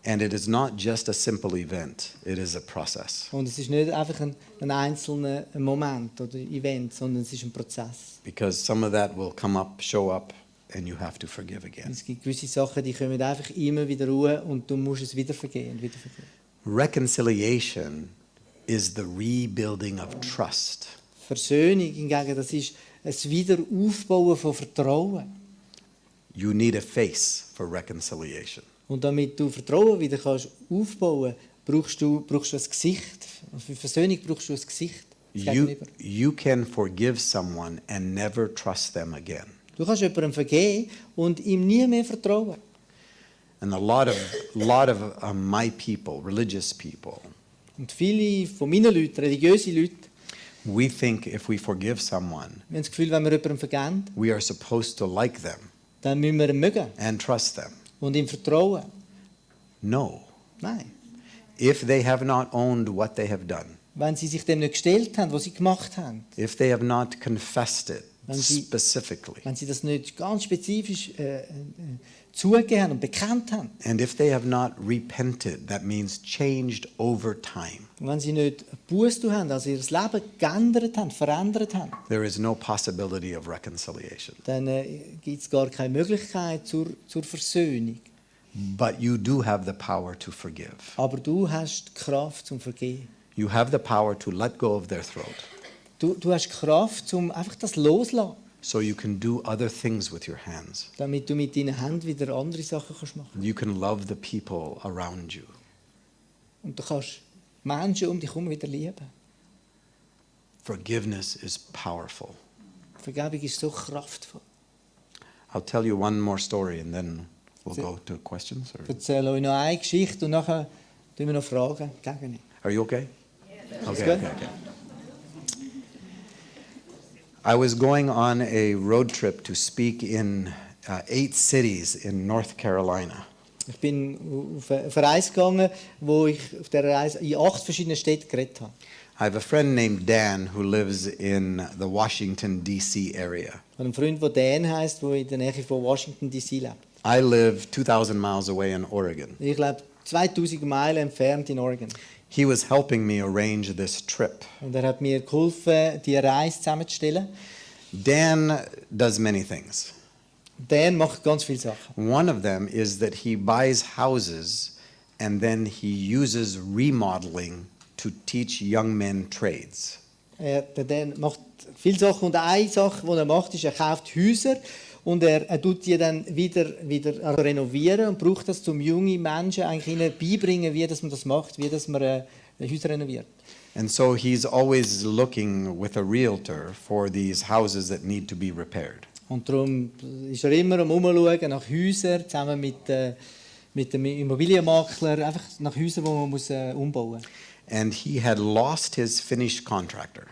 And it is not just a simple event, it is a process. Und es ist nicht einfach ein einzelner Moment oder Event, sondern es ist ein Prozess. Because some of that will come up, show up, and you have to forgive again. Es gibt gewisse Sachen, die kommen einfach immer wieder ruhen und du musst es wieder vergeben. Reconciliation is the rebuilding of trust. Versöhnung hingegen, das ist ein Wiederaufbauen von Vertrauen. You need a face for reconciliation. Und damit du Vertrauen wieder kannst aufbauen kannst, brauchst du ein Gesicht. Für Versöhnung brauchst du ein Gesicht. You can forgive someone and never trust them again. Du kannst jemandem vergeben und ihm nie mehr vertrauen. And a lot of my people, religious people, Und viele von meinen Leuten, religiöse Leute, we think if we forgive someone, wir haben das Gefühl, wenn wir jemandem vergeben, we are supposed to like them dann müssen wir ihn mögen and trust them. und ihm vertrauen. No. Nein. If they have not owned what they have done, Wenn sie sich dem nicht gestellt haben, was sie gemacht haben, if they have not confessed it Wenn sie- specifically, wenn sie das nicht ganz spezifisch zugegeben haben und bekannt haben. And if they have not repented, that means changed over time. Und wenn sie nicht Buße haben, also ihr Leben geändert haben, verändert haben, There is no possibility of reconciliation. dann gibt es gar keine Möglichkeit zur Versöhnung. But you do have the power to forgive. Aber du hast die Kraft zum Vergeben. You have the power to let go of their throat Du hast die Kraft, um einfach das loszulassen, so you can do other things with your hands. damit du mit deinen Händen wieder andere Sachen kannst machen. You can love the people around you. Und du kannst Menschen um dich herum wieder lieben. Forgiveness is powerful. Vergebung ist so kraftvoll. I'll tell you one more story and then we'll go to questions. Ich erzähle euch noch eine Geschichte und nachher tun wir noch Fragen gegen. Are you okay? Alles Okay, gut? okay. I was going on a road trip to speak in 8 cities in North Carolina. Ich bin auf eine Reise gegangen, wo ich auf der Reise in 8 verschiedenen Städten geredet habe. I have a friend named Dan who lives in the Washington, D.C. area. Ich habe einen Freund, der Dan heisst, der in der Nähe von Washington D.C. lebt. I live 2,000 miles away in Oregon. Ich lebe 2000 Meilen entfernt in Oregon. He was helping me arrange this trip. Und er hat mir geholfen, die Reise zusammenzustellen. Dan does many things. Dan macht ganz viele Sachen. One of them is that he buys houses and then he uses remodeling to teach young men trades. Der Dan macht viele Sachen und eine Sache, die er macht, ist, er kauft Häuser und er tut die dann wieder renovieren und braucht das, um junge Menschen eigentlich ihnen beibringen, wie dass man das macht, wie dass man Häuser renoviert. And so he's always looking with a realtor for these houses that need to be repaired. Und darum ist er immer am Umschauen nach Häusern, zusammen mit dem Immobilienmakler, einfach nach Häusern, die man muss, umbauen muss. And he had lost his finish contractor,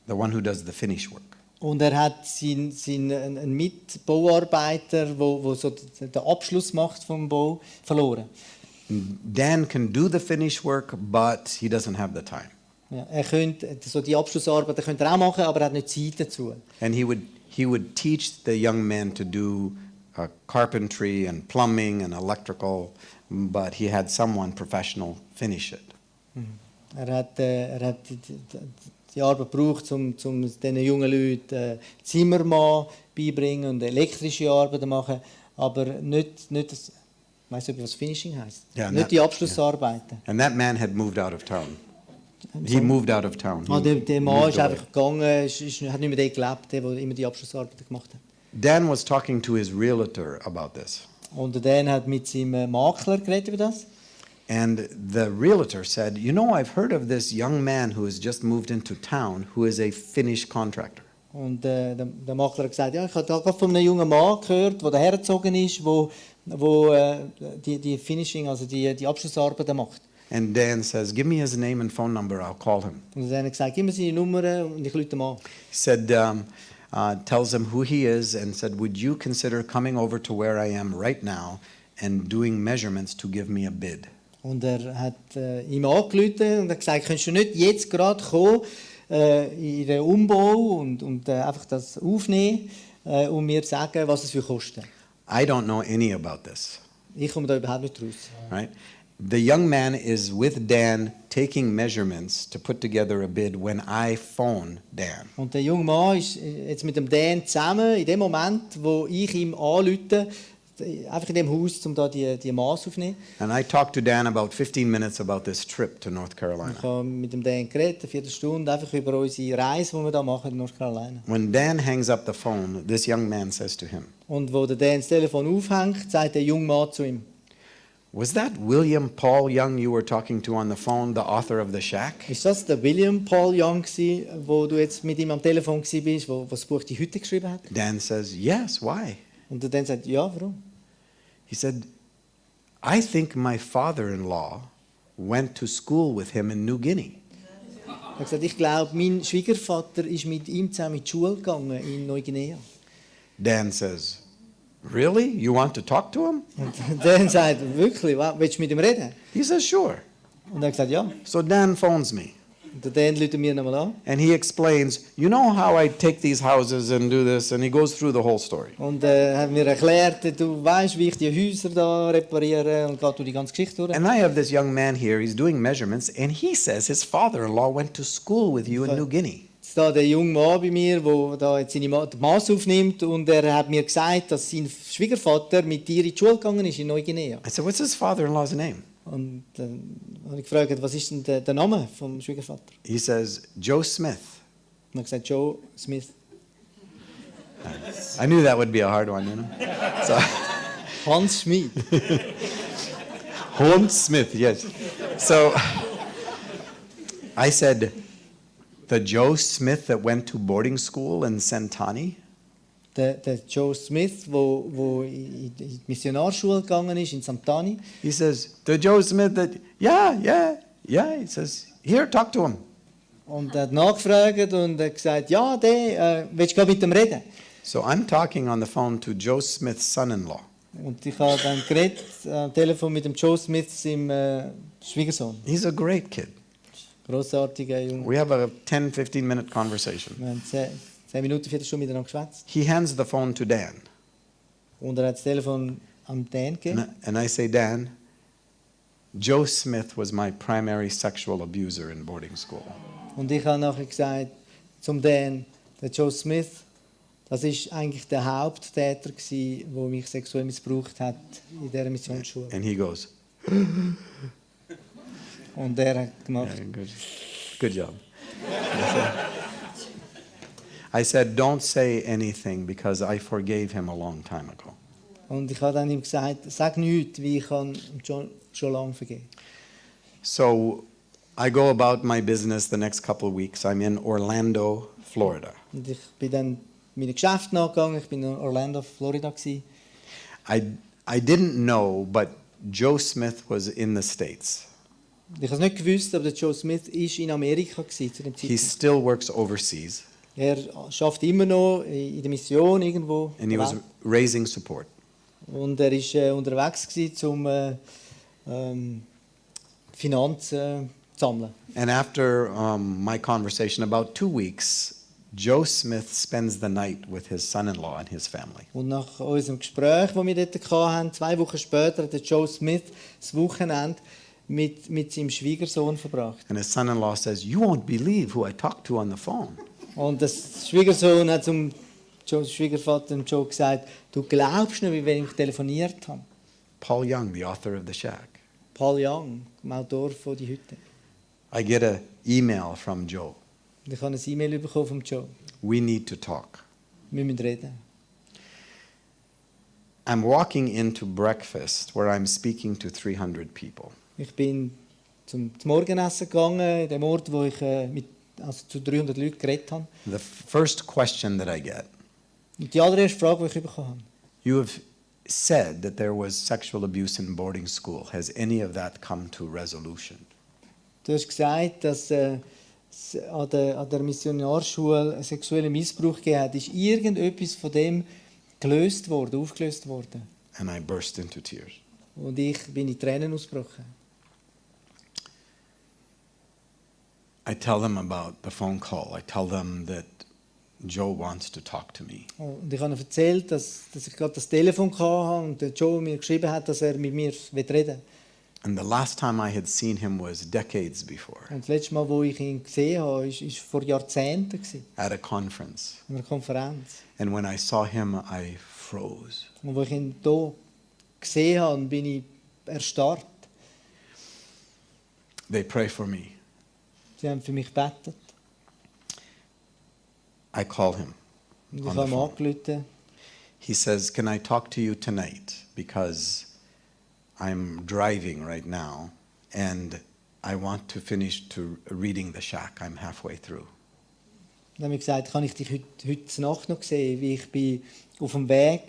the one who does the finish work. Und er hat einen Mitbauarbeiter, der so den Abschluss macht vom Bau, verloren. Dan can do the finish work, but he doesn't have the time. Ja, er könnte so die Abschlussarbeit könnte er auch machen, aber er hat nicht Zeit dazu. And he would teach the young men to do carpentry and plumbing and electrical, but he had someone professional finish it. Er hat die Arbeit gebraucht, um diesen jungen Leuten Zimmermann beibringen und elektrische Arbeiten machen, aber nicht das, ich weiss nicht, was Finishing heisst. Ja, nicht die Abschlussarbeiten. And that man had moved out of town. He moved out of town. Der Mann moved ist away. einfach gegangen, hat nicht mehr dort gelebt, der immer die Abschlussarbeiten gemacht hat. Dan was talking to his realtor about this. Und Dan hat mit seinem Makler geredet über das. And the realtor said, "You know, I've heard of this young man who has just moved into town who is a Finnish contractor." Und der Makler hat gesagt, ja, ich habe da gerade von einem jungen Mann gehört, der dahergezogen ist, wo die Finishing, also die Abschlussarbeiten macht. And Dan says, "Give me his name and phone number, I'll call him." Und dann hat er gesagt, gib mir seine Nummer und ich rufe ihn an. He said, tells him who he is and said, "Would you consider coming over to where I am right now and doing measurements to give me a bid?" Und er hat ihm angerufen und hat gesagt, könntest du nicht jetzt gerade kommen, in den Umbau und einfach das aufnehmen und mir sagen, was es für kostet. I don't know any about this, Ich komme da überhaupt nicht raus. right? The young man is with Dan taking measurements to put together a bid when I phone Dan. Und der junge Mann ist jetzt mit dem Dan zusammen, in dem Moment, wo ich ihm anrufe, einfach in dem Haus, um da die Maß aufzunehmen. And I talked to Dan about 15 minutes about this trip to North Carolina. Ich habe mit dem Dan geredet, eine Viertelstunde, einfach über unsere Reise, die wir da machen in North Carolina. When Dan hangs up the phone, this young man says to him, Und wo der Dan das Telefon aufhängt, sagt der junge Mann zu ihm, "Was that William Paul Young you were talking to on the phone, the author of The Shack?" ist das der William Paul Young gewesen, wo du jetzt mit ihm am Telefon bist, wo das Buch «Die Hütte» geschrieben hat? Dan says, "Yes, why?" Und der Dan sagt, ja, warum? He said, "I think my father-in-law went to school with him in New Guinea." Er hat gesagt, ich glaube, mein Schwiegervater ist mit ihm zusammen in die Schule gegangen in Neuguinea. Dan says, "Really? You want to talk to him?" Und Dan sagt, wirklich, willst du mit ihm reden? He says, "Sure." Und er hat gesagt, ja. So Dan phones me. Und dann ruft er mir nochmal an. And he explains, you know how I take these houses and do this? And he goes through the whole story. Und hat mir erklärt, du weißt, wie ich die Häuser da repariere und geht durch die ganze Geschichte durch. And I have this young man here, he's doing measurements, and he says his father-in-law went to school with you in New Guinea. Jetzt da der junge Mann bei mir, der da jetzt seine Maß aufnimmt, und er hat mir gesagt, dass sein Schwiegervater mit dir in die Schule gegangen ist in Neuguinea. I said, what's his father-in-law's name? Und dann habe ich gefragt, was ist denn der Name vom Schwiegervater? He says, Joe Smith. Und er hat gesagt, Joe Smith. I knew that would be a hard one, you know. So, Hans Schmid. Hans Smith, yes. So I said, the Joe Smith that went to boarding school in Sentani? Der Joe Smith, wo in die Missionarschule gegangen ist, in Santani. He says, the Joe Smith that, yeah. He says, here, talk to him. Und er hat nachgefragt und er hat gesagt, ja, willst du mit dem reden? So I'm talking on the phone to Joe Smith's son-in-law. Und ich habe dann geredet am Telefon mit dem Joe Smith, seinem Schwiegersohn. He's a great kid. Grossartiger Junge. We have a 10-15 minute conversation. Wir haben 10 Minuten, Viertelstunde miteinander geschwätzt. He hands the phone to Dan. Und er hat das Telefon am Dan gegeben. And I say, Dan, Joe Smith was my primary sexual abuser in boarding school. Und ich habe nachher gesagt zum Dan, der Joe Smith, das ist eigentlich der Haupttäter gsi, der mich sexuell missbraucht hat in dieser Missionsschule. And he goes, Und er hat gemacht. yeah, good job. I said, don't say anything because I forgave him a long time ago. Und ich habe dann ihm gesagt, sag nichts, wie ich kann ihm schon lange vergeben. So I go about my business the next couple of weeks. I'm in Orlando, Florida. Und ich bin dann meine Geschäfte nachgegangen. Ich bin in Orlando, Florida gsi. I didn't know, but Joe Smith was in the States. Ich habe es nicht gewusst, aber der Joe Smith ist in Amerika gsi zu dem He Zeitpunkt. still works overseas, Er schafft immer noch in der Mission irgendwo. and he was raising support. Und er ist unterwegs gsi, um Finanzen zu sammeln. And after my conversation, about 2 weeks, Joe Smith spends the night with his son-in-law and his family. Und nach unserem Gespräch, das wir dort hatten, 2 Wochen später, hat der Joe Smith das Wochenende mit seinem Schwiegersohn verbracht. And his son-in-law says, you won't believe who I talked to on the phone. Und der Schwiegersohn hat zum Schwiegervater und Joe gesagt, du glaubst nicht, wie wenn ich telefoniert habe. Paul Young, the author of The Shack. Paul Young, dem Autor von «Die Hütte». I get an email from Joe. Und ich habe ein E-Mail bekommen von Joe. We need to talk. Wir müssen reden. I'm walking into breakfast where I'm speaking to 300 people. Ich bin zum Morgenessen gegangen, in dem Ort, wo ich zu 300 Leuten geredet habe. The first question that I get, Und die allererste Frage, die ich bekommen habe, you have said that there was sexual abuse in boarding school. Has any of that come to resolution? du hast gesagt, dass es an der Missionarschule einen sexuellen Missbrauch gegeben hat. Ist irgendetwas von dem gelöst worden, aufgelöst worden? And I burst into tears. Und ich bin in Tränen ausgebrochen. I tell them about the phone call. I tell them that Joe wants to talk to me. Und ich habe ihnen erzählt, dass ich gerade das Telefon hatte und der Joe mir geschrieben hat, dass er mit mir reden will. And the last time I had seen him was decades before Und das letzte Mal, wo ich ihn gesehen habe, war vor Jahrzehnten, at a conference. an einer Konferenz. And when I saw him, I froze. Und als ich ihn hier gesehen habe, bin ich erstarrt. They pray for me. Sie haben für mich gebetet. I call him. Und ich On habe the ihm phone. angerufen. He says, can I talk to you tonight? Because I'm driving right now and I want to finish to reading The Shack. I'm halfway through. Dann habe ich gesagt, kann ich dich heute Nacht noch sehen, wie ich bin auf dem Weg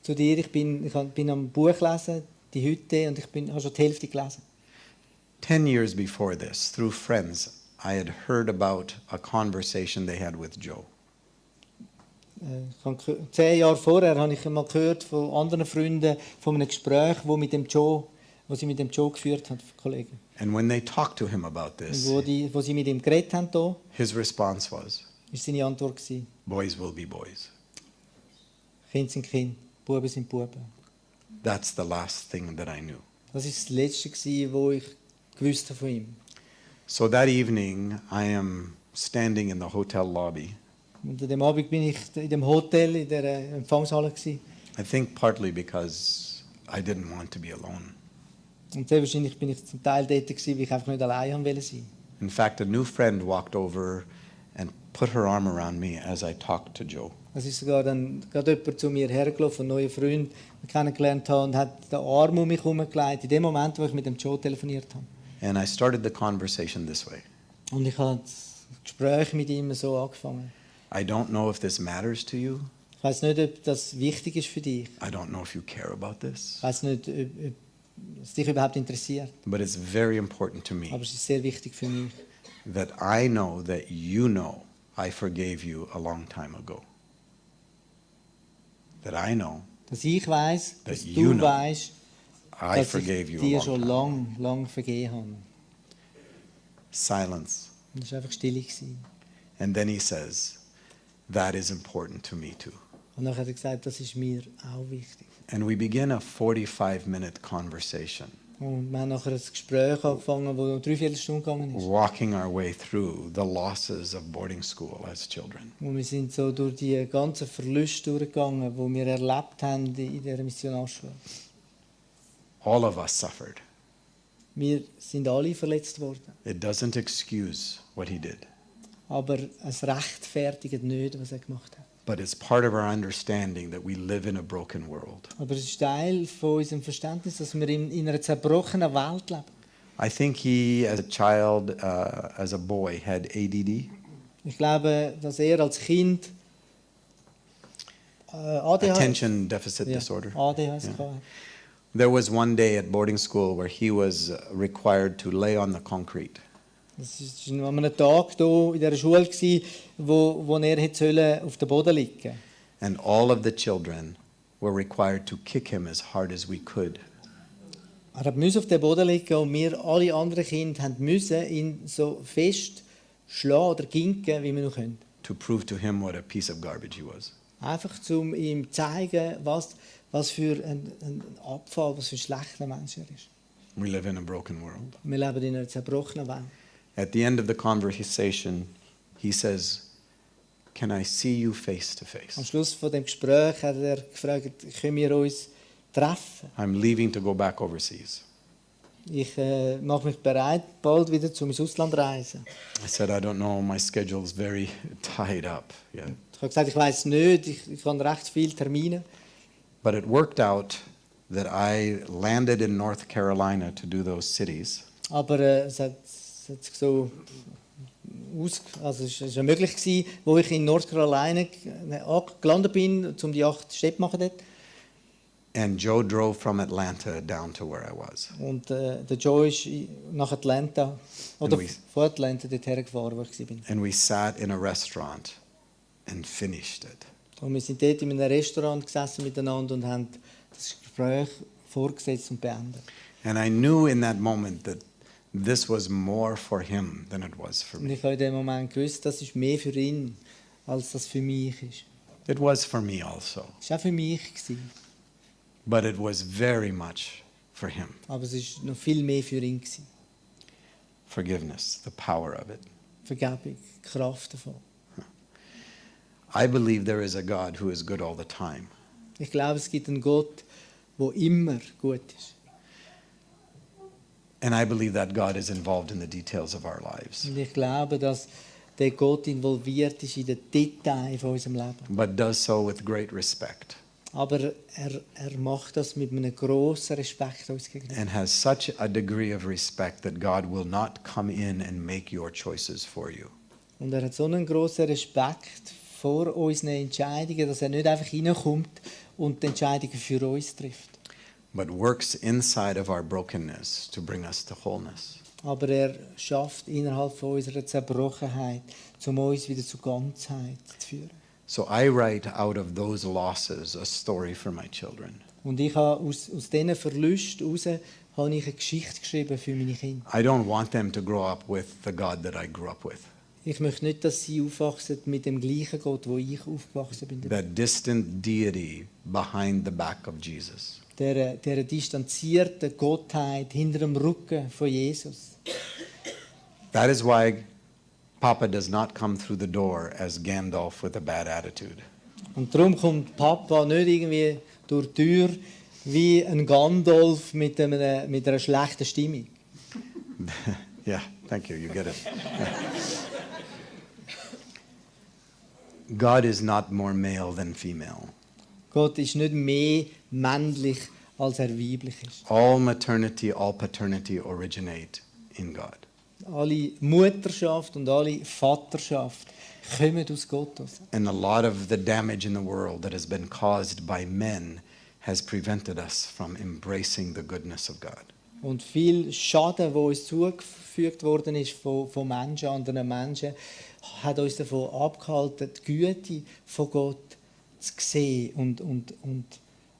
zu dir. Ich bin am Buch lesen, die Hütte, und habe schon die Hälfte gelesen. 10 years before this, through friends, I had heard about a conversation they had with Joe. 10 Jahre vorher habe ich mal gehört von anderen Freunden von einem Gespräch, das mit dem Joe wo sie mit dem Joe geführt hat, Kollegen. And when they talked to him about Und this, wo sie mit ihm geredet haben, da, his response was, ist seine Antwort gewesen, boys will be boys. Kinder sind Kinder, Buben sind Buben. That's the last thing that I knew. Das ist das Letzte gewesen, wo ich gewusst habe von ihm. So that evening, I am standing in the hotel lobby. Und an dem Abend bin ich in dem Hotel, in der Empfangshalle gewesen. I think partly because I didn't want to be alone. Und sehr wahrscheinlich bin ich zum Teil dort gewesen, weil ich einfach nicht allein haben wollte sein. In fact, a new friend walked over and put her arm around me as I talked to Joe. Es ist sogar dann gerade jemand zu mir hergelaufen, ein neuer Freund, den ich kennengelernt habe, und hat den Arm um mich herumgelegt, in dem Moment, wo ich mit dem Joe telefoniert habe. And I started the conversation this way. Und ich habe das Gespräch mit ihm so angefangen. I don't know if this matters to you. Ich weiß nicht, ob das wichtig ist für dich. I don't know if you care about this. Ich weiß nicht, ob es dich überhaupt interessiert. But it's very important to me Aber es ist sehr wichtig für mich, that I know that you know I forgave you a long time ago. That I know dass ich weiß, That dass you du know weißt, I dass forgave ich you a dir long schon time. lang vergeben habe. Silence. Und das war einfach still gewesen. And then he says, that is important to me too. Und dann hat er gesagt, das ist mir auch wichtig. And we begin a 45-minute conversation, Und wir haben nachher ein Gespräch angefangen, das 3/4 Stunde gegangen ist. walking our way through the losses of boarding school as children. Und wir sind so durch die ganzen Verluste durchgegangen, die wir erlebt haben in dieser Missionarschule. All of us suffered. Wir sind alle verletzt worden. It doesn't excuse what he did, Aber es rechtfertigt nicht, was er gemacht hat. but it's part of our understanding that we live in a broken world. Aber es ist Teil von unserem Verständnis, dass wir in einer zerbrochenen Welt leben. I think he, as a child, as a boy, had ADD, Ich glaube, dass er als Kind ADHS, attention deficit ja, disorder. ADHS Yeah. hatte. There was one day at boarding school where he was required to lay on the concrete. Das war an einem Tag hier in dieser Schule, wo er hätte auf dem Boden liegen sollen. And all of the children were required to kick him as hard as we could. Er musste auf dem Boden liegen und wir, alle anderen Kinder, mussten ihn so fest schlagen oder ginken, wie wir noch können. To prove to him what a piece of garbage he was. Einfach um ihm zu zeigen, was für ein Abfall, was für ein schlechter Mensch er ist. We live in a broken world. Wir leben in einer zerbrochenen Welt. At the end of the conversation, he says, "Can I see you face to face? Am Schluss von dem Gespräch hat er gefragt, können wir uns treffen? I'm leaving to go back overseas." Ich mache mich bereit, bald wieder ins Ausland reisen. I said, "I don't know, my schedule is very tied up." Yeah. Ich habe gesagt, ich weiß nicht, ich habe recht viele Termine. But it worked out that I landed in North Carolina to do those cities. Aber es hat so also es war möglich gewesen, wo ich in North Carolina gelandet bin, um die 8 Städte zu machen dort. And Joe drove from Atlanta down to where I was. Und der Joe ist nach Atlanta, oder we- von Atlanta dorthin gefahren, wo ich war. And we sat in a restaurant and finished it. Und wir sind dort in einem Restaurant gesessen miteinander und haben das Gespräch vorgesetzt und beendet. And I knew in that moment that this was more for him than it was for Und me. ich habe in dem Moment gewusst, das ist mehr für ihn, als das für mich ist. It was for me also, Es war auch für mich gewesen, but it was very much for him. aber es ist noch viel mehr für ihn gewesen. Forgiveness, the power of it. Vergebung, die Kraft davon. I believe there is a God who is good all the time. Ich glaube, es gibt einen Gott, der immer gut ist. And I believe that God is involved in the details of our lives, Und ich glaube, dass der Gott involviert ist in den Details von unserem Leben. but does so with great respect Aber er macht das mit einem grossen Respekt uns gegenüber. and has such a degree of respect that God will not come in and make your choices for you. Und er hat so einen grossen Respekt vor unseren Entscheidungen, dass er nicht einfach reinkommt und die Entscheidungen für uns trifft. But works inside of our brokenness to bring us to wholeness. Aber er schafft innerhalb von unserer Zerbrochenheit, um uns wieder zur Ganzheit zu führen. So I write out of those losses a story for my children. Und ich habe aus diesen Verlusten heraus habe ich eine Geschichte geschrieben für meine Kinder. I don't want them to grow up with the God that I grew up with. Ich möchte nicht, dass sie aufwachsen mit dem gleichen Gott, wo ich aufgewachsen bin. That distant deity behind the back of Jesus. Der distanzierte Gottheit hinter dem Rücken von Jesus. That is why Papa does not come through the door as Gandalf with a bad attitude. Und darum kommt Papa nicht irgendwie durch die Tür wie ein Gandalf mit einer schlechten Stimmung. Yeah, thank you. You get it. God is not more male than female. Gott ist nicht mehr männlich, als er weiblich ist. All maternity, all paternity originate in God. Alle Mutterschaft und alle Vaterschaft kommen aus Gott. And a lot of the damage in the world that has been caused by men has prevented us from embracing the goodness of God. Und viel Schaden, wo uns zugefügt worden ist von Menschen, anderen Menschen, hat uns davon abgehalten, die Güte von Gott zu sehen und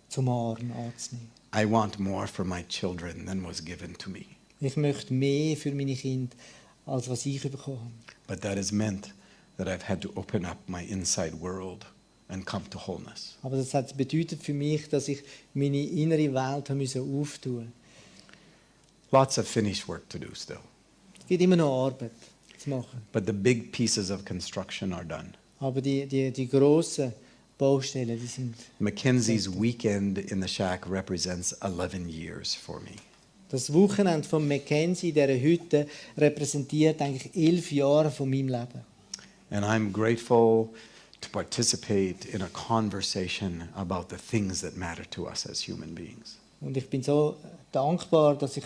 zum Arm anzunehmen. I want more for my children than was given to me. Ich möchte mehr für meine Kinder, als was ich bekommen habe. But that has meant that I've had to open up my inside world and come to wholeness. Aber das hat bedeutet für mich, dass ich meine innere Welt auftun musste. Lots of finished work to do still. Es gibt immer noch Arbeit zu machen. But the big pieces of construction are done. Aber die grossen Baustellen, die sind... Mackenzie's weekend in the shack represents 11 years for me. Das Wochenende von Mackenzie, dieser Hütte, repräsentiert eigentlich 11 Jahre von meinem Leben. And I'm grateful to participate in a conversation about the things that matter to us as human beings. Und ich bin so dankbar, dass ich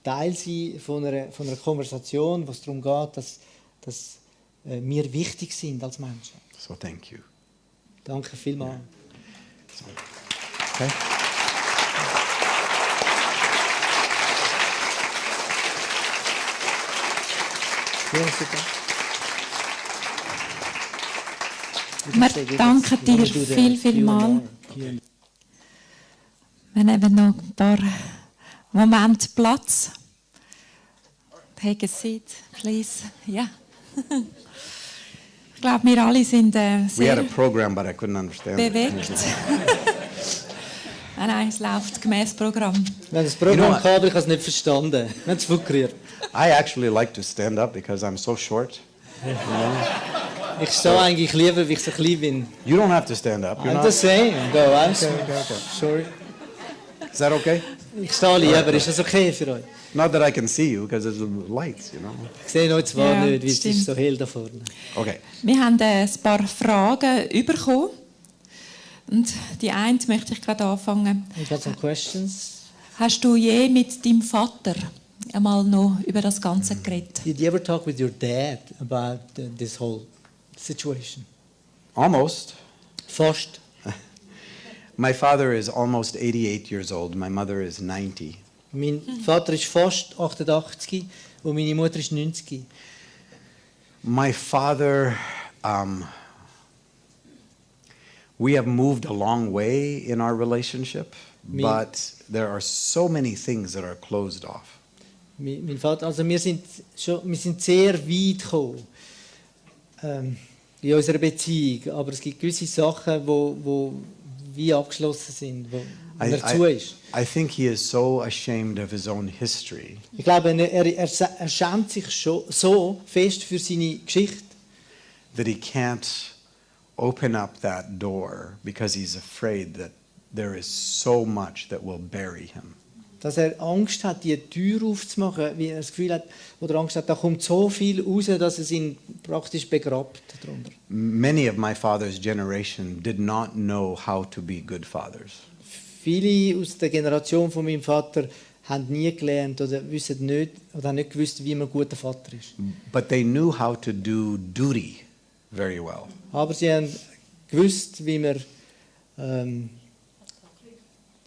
Teil sein von einer Konversation, wo es darum geht, dass wir wichtig sind als Menschen. So thank you. Danke vielmals. Okay? Ja, super. Wir danken dir viel mal. Wir nehmen noch ein paar Momente Platz. Take a seat, please. Ja. Ich glaube, wir alle sind We had sehr a program, but I couldn't understand it. bewegt. Nein, es läuft gemäß Programm. Wir haben das Programm gehabt, aber ich habe es nicht verstanden. Wir haben es funktioniert. I actually like to stand up because I'm so short. Ich stehe eigentlich lieber, weil ich so klein bin. You don't have to stand up. You're I'm not. the same. Go, I'm sorry. Okay. Sorry. Is that okay? Ich stehe lieber. Ist das okay für euch? Not that I can see you because there's lights, you know. Ich sehe euch zwar Ja, nicht, weil es stimmt. ist so hell da vorne. Okay. Wir haben ein paar Fragen bekommen. Und die eine möchte ich gerade anfangen. I got some questions. Hast du je mit deinem Vater einmal noch über das Ganze geredet? Did you ever talk with your dad about this whole situation? Almost. Fast. My father is almost 88 years old. My mother is 90. Mein Vater ist fast 88 und meine Mutter ist 90. My father, we have moved a long way in our relationship, Me- but there are so many things that are closed off. Mein Vater, also wir sind sehr weit gekommen in unserer Beziehung, aber es gibt gewisse Sachen, wo wie abgeschlossen sind, wo dazu ist. I think he is so ashamed of his own history Ich glaube, er schämt sich schon so fest für seine Geschichte, that he can't open up that door because he's afraid that there is so much that will bury him. dass er Angst hat, die Tür aufzumachen, wie er das Gefühl hat, oder Angst hat, da kommt so viel raus, dass es ihn praktisch begrabt darunter. Many of my father's generation did not know how to be good fathers. Viele aus der Generation von meinem Vater haben nie gelernt oder wissen nicht oder haben nicht gewusst, wie man ein guter Vater ist. But they knew how to do duty very well. Aber sie haben gewusst, wie man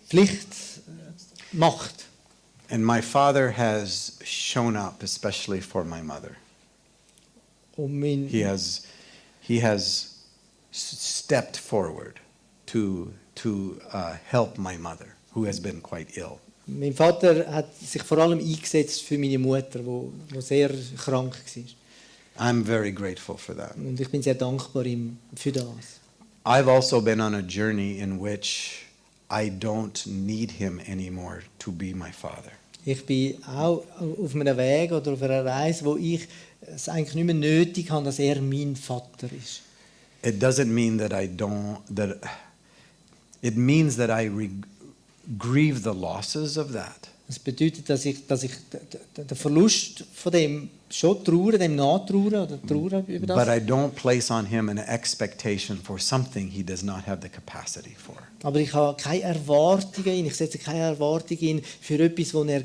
Pflicht macht. And my father has shown up, especially for my mother. Und He has stepped forward to to help my mother, who has been quite ill. Mein Vater hat sich vor allem eingesetzt für meine Mutter, wo sehr krank war. I'm very grateful for that. Und ich bin sehr dankbar ihm für das. I've also been on a journey in which I don't need him anymore to be my father. Ich bin auch auf einem Weg oder auf einer Reise, wo ich es eigentlich nicht mehr nötig habe, dass er mein Vater ist. It doesn't mean that it means that I grieve the losses of that. Das bedeutet, dass ich den Verlust von dem schon trauere, dem nachtrauere oder trauere über das. But I don't place on him an expectation for something he does not have the capacity for. Aber ich habe keine Erwartungen in, ich setze keine Erwartungen in für etwas, wo er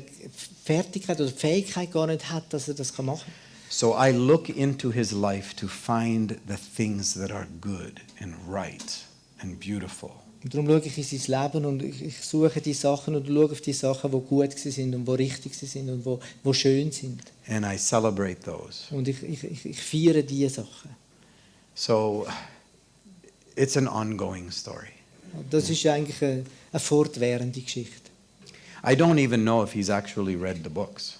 Fertigkeit oder Fähigkeit gar nicht hat, dass er das machen kann. So I look into his life to find the things that are good and right and beautiful. Und darum schaue ich in sein Leben und ich suche die Sachen und schaue auf die Sachen, die gut sind und die richtig sind und die schön sind. And I celebrate those. Und ich feiere diese Sachen. So it's an ongoing story. Das ist eigentlich eine fortwährende Geschichte. I don't even know if he's actually read the books.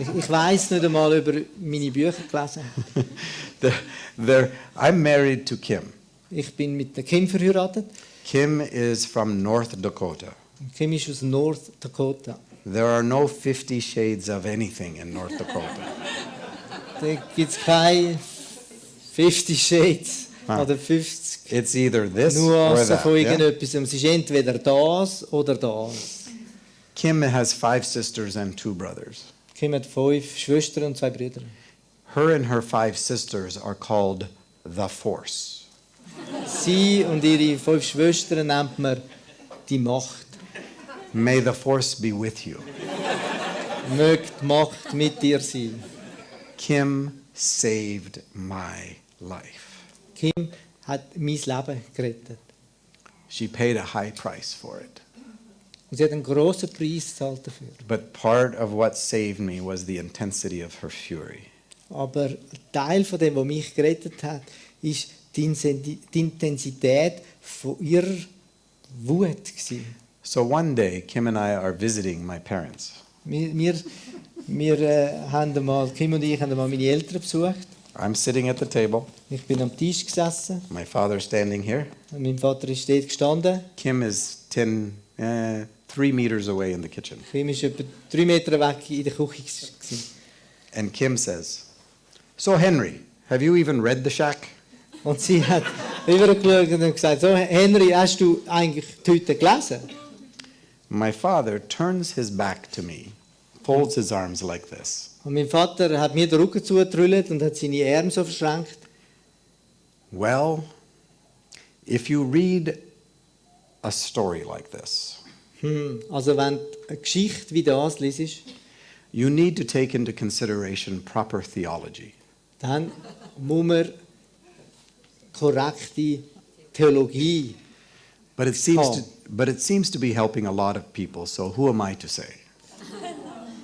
Ich weiß nicht einmal über meine Bücher gelesen. I'm married to Kim. Ich bin mit der Kim verheiratet. Kim is from North Dakota. Kim ist aus North Dakota. There are no 50 shades of anything in North Dakota. Da gibt es keine 50 Shades oder 50 It's either this or Nuancen that. von Yeah? irgendetwas. Es ist entweder das oder das. Kim has 5 sisters and 2 brothers. Kim hat 5 Schwestern und 2 Brüder. Her and her 5 sisters are called the Force. Sie und ihre 5 Schwestern nennt man die Macht. May the Force be with you. Möge die Macht mit dir sein. Kim saved my life. Kim hat mein Leben gerettet. She paid a high price for it. Und sie hat einen grossen Preis gezahlt dafür. But part of what saved me was the intensity of her fury. Aber ein Teil von dem, was mich gerettet hat, ist die Intensität von ihrer Wut gewesen. So one day, Kim and I are visiting my parents. Haben einmal, Kim und ich haben einmal meine Eltern besucht. I'm sitting at the table, Ich bin am Tisch gesessen. my father standing here. Und mein Vater ist dort gestanden. Kim is 3 meters away in the kitchen. Kim war etwa 3 Meter weg in der Küche gewesen. And Kim says, "So Henry, have you even read The Shack?" Und sie hat rübergeschaut und gesagt, so Henry, hast du eigentlich die Hütte gelesen? My father turns his back to me, folds his arms like this. Und mein Vater hat mir den Rücken zugetrüllt und hat seine Arme so verschränkt. Well, if you read a story like this, Also wenn du eine Geschichte wie das liest, you need to take into consideration proper theology. dann muss man korrekte Theologie. But it seems to be helping a lot of people, so who am I to say?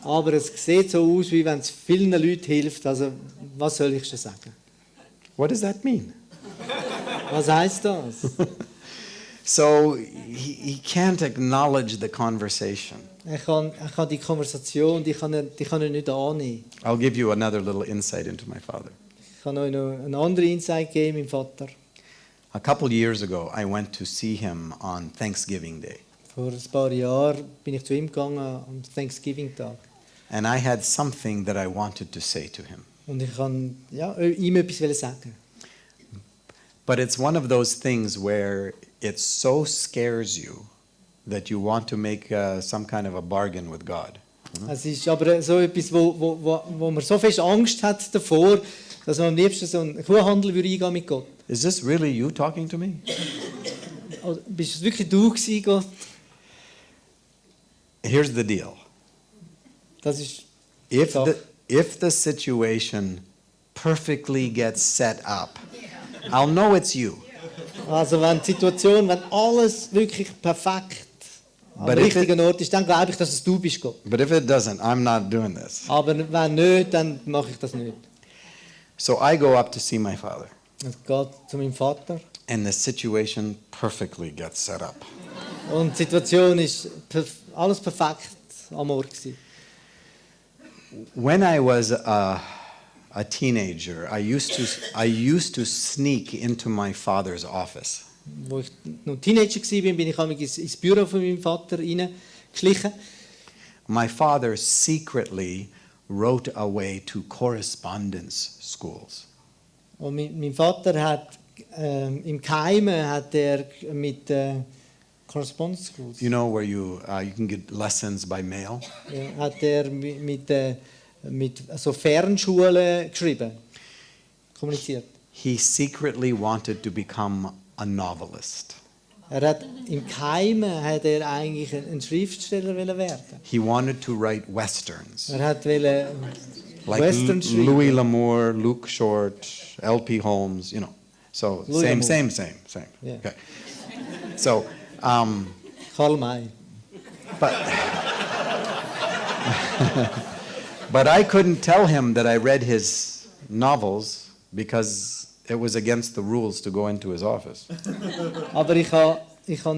Aber es sieht so aus, wie wenn es vielen Leuten hilft. Also was soll ich schon sagen? What does that mean? Was heißt das? So he can't acknowledge the conversation. Ich kann die Konversation, die kann er nicht annehmen. I'll give you another little insight into my father. Ich kann euch noch einen anderen Insight geben, mein Vater. A couple years ago, I went to see him on Thanksgiving Day. Vor ein paar Jahren bin ich zu ihm gegangen am Thanksgiving-Tag. And I had something that I wanted to say to him. Und ich kann ihm etwas sagen. But it's one of those things where it so scares you that you want to make some kind of a bargain with God. Es ist aber so etwas, wo man so fest Angst hat davor, dass man am liebsten so einen Kuhhandel würde eingehen mit Gott. Is this really you talking to me? Oder bist es wirklich du gewesen, Gott? Here's the deal. Das ist If the situation perfectly gets set up, I'll know it's you. Also wenn die Situation, wenn alles wirklich perfekt am But if richtigen Ort ist, dann glaube ich, dass es du bist, Gott. But if it doesn't, I'm not doing this. Aber wenn nicht, dann mache ich das nicht. So I go up to see my father. Es geht zu meinem Vater. and the situation perfectly gets set up. Und die Situation ist alles perfekt am Ort gewesen. When I was a teenager, I used to sneak into my father's office. Wo ich noch Teenager war, bin ich einmal ins Büro von meinem Vater reingeschlichen. My father secretly wrote away to correspondence schools. Und mein Vater hat im Geheimen hat er mit Correspondence Schools. You know where you can get lessons by mail. Hat er mit so Fernschulen geschrieben, kommuniziert. He secretly wanted to become a novelist. Im Geheimen hat er eigentlich ein Schriftsteller werden. He wanted to write westerns. Wollte Like Western schreiben. Louis L'Amour, Luke Short, L.P. Holmes, you know. So Louis same. Yeah. Okay. So, Karl May. but I couldn't tell him that I read his novels because it was against the rules to go into his office. Aber ich kann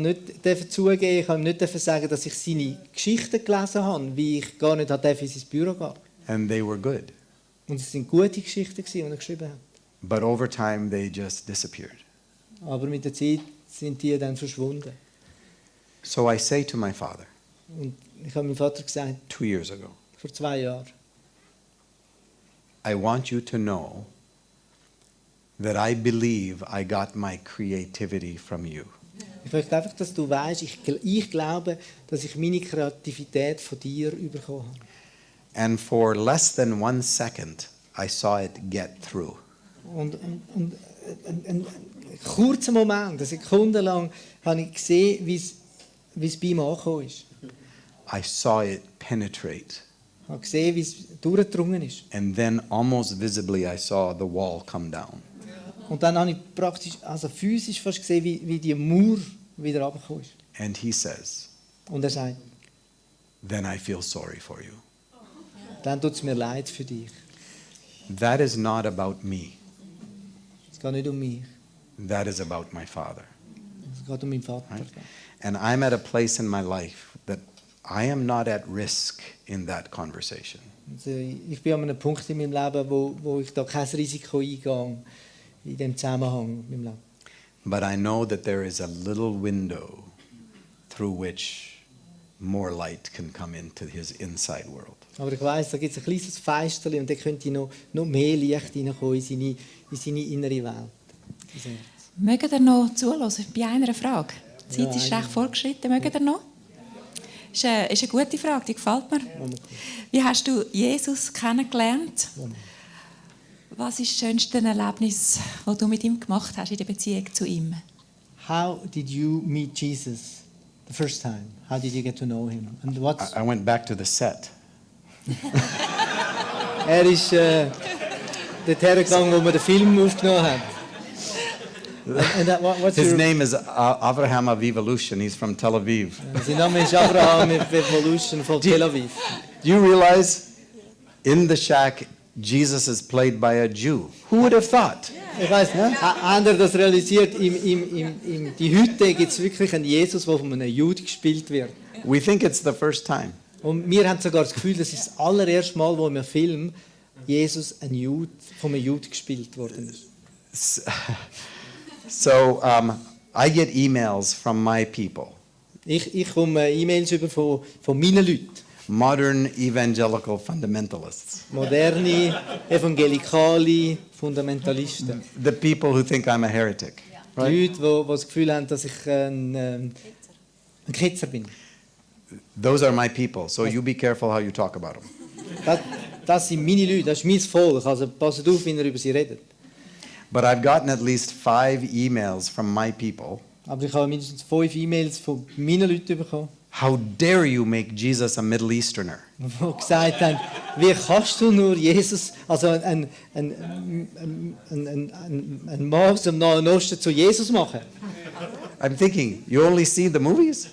nicht zugeben, ich kann ihm nicht sagen, dass ich seine Geschichten gelesen habe, wie ich gar nicht in sein Büro gehen. And they were good. Und es sind gute Geschichten, die er geschrieben hat. But over time, they just disappeared. Aber mit der Zeit sind die dann verschwunden. So I say to my father, Und ich habe meinem Vater gesagt, 2 years ago, vor 2 Jahren, I want you to know that I believe I got my creativity from you. ich möchte einfach, dass du weißt, ich glaube, dass ich meine Kreativität von dir bekommen habe. And for less than 1 second, I saw it get through. Und ein kurzer Moment, eine Sekunde lang, habe ich gesehen, wie es bei ihm angekommen ist. I saw it penetrate. Ich habe gesehen, wie es durchgedrungen ist. And then almost visibly, I saw the wall come down. Und dann habe ich praktisch, also physisch fast gesehen, wie die Mauer wieder runtergekommen ist. And he says, Und er sagt, then I feel sorry for you. dann tut es mir leid für dich. That is not about me. Es geht nicht um mich, That is about my father. es geht um meinen Vater. Right. And I'm at a place in my life that I am not at risk in that conversation. Also ich bin an einem Punkt in meinem Leben, wo ich da kein Risiko eingehe in dem Zusammenhang mit meinem Leben. But I know that there is a little window through which more light can come into his inside world. Aber ich weiss, da gibt es ein kleines Fensterchen und da könnte noch mehr Licht hineinkommen in seine innere Welt. Mögt ihr noch zuhören bei einer Frage? Die Zeit ist recht fortgeschritten. Mögt ihr noch? Ist eine gute Frage, die gefällt mir. Wie hast du Jesus kennengelernt? Was ist das schönste Erlebnis, das du mit ihm gemacht hast in der Beziehung zu ihm? How did you meet Jesus the first time? How did you get to know him? And what's I went back to the set. ist dort hergegangen, wo wir den Film aufgenommen haben. What's His your, name is Avraham of Evolution. He's from Tel Aviv. sein Name ist Abraham Evolution von Tel Aviv. Do you realize in the shack, Jesus is played by a Jew? Who would have thought? Ich weiss, habt ihr das realisiert? In die Hütte gibt es wirklich einen Jesus, der von einem Jude gespielt wird. We think it's the first time. Und wir haben sogar das Gefühl, das ist das allererste Mal, wo im Film Jesus von einem Jude gespielt worden ist. So I get emails from my people, Ich komme E-Mails über von meinen Leuten. modern evangelical fundamentalists, Moderne, evangelikale Fundamentalisten. the people who think I'm a heretic. Right? Leute, die das Gefühl haben, dass ich ein Ketzer bin. Those are my people, so you be careful how you talk about them. Das sind meine Leute, das ist mein Volk. Also passt auf, wie ihr über sie redet. But I've gotten at least 5 emails from my people. Aber ich habe mindestens 5 E-Mails von meinen Leuten bekommen, How dare you make Jesus a Middle Easterner? die gesagt haben, wie kannst du nur Jesus, also ein Mann aus dem Nahen Osten zu Jesus machen? I'm thinking, you only see the movies?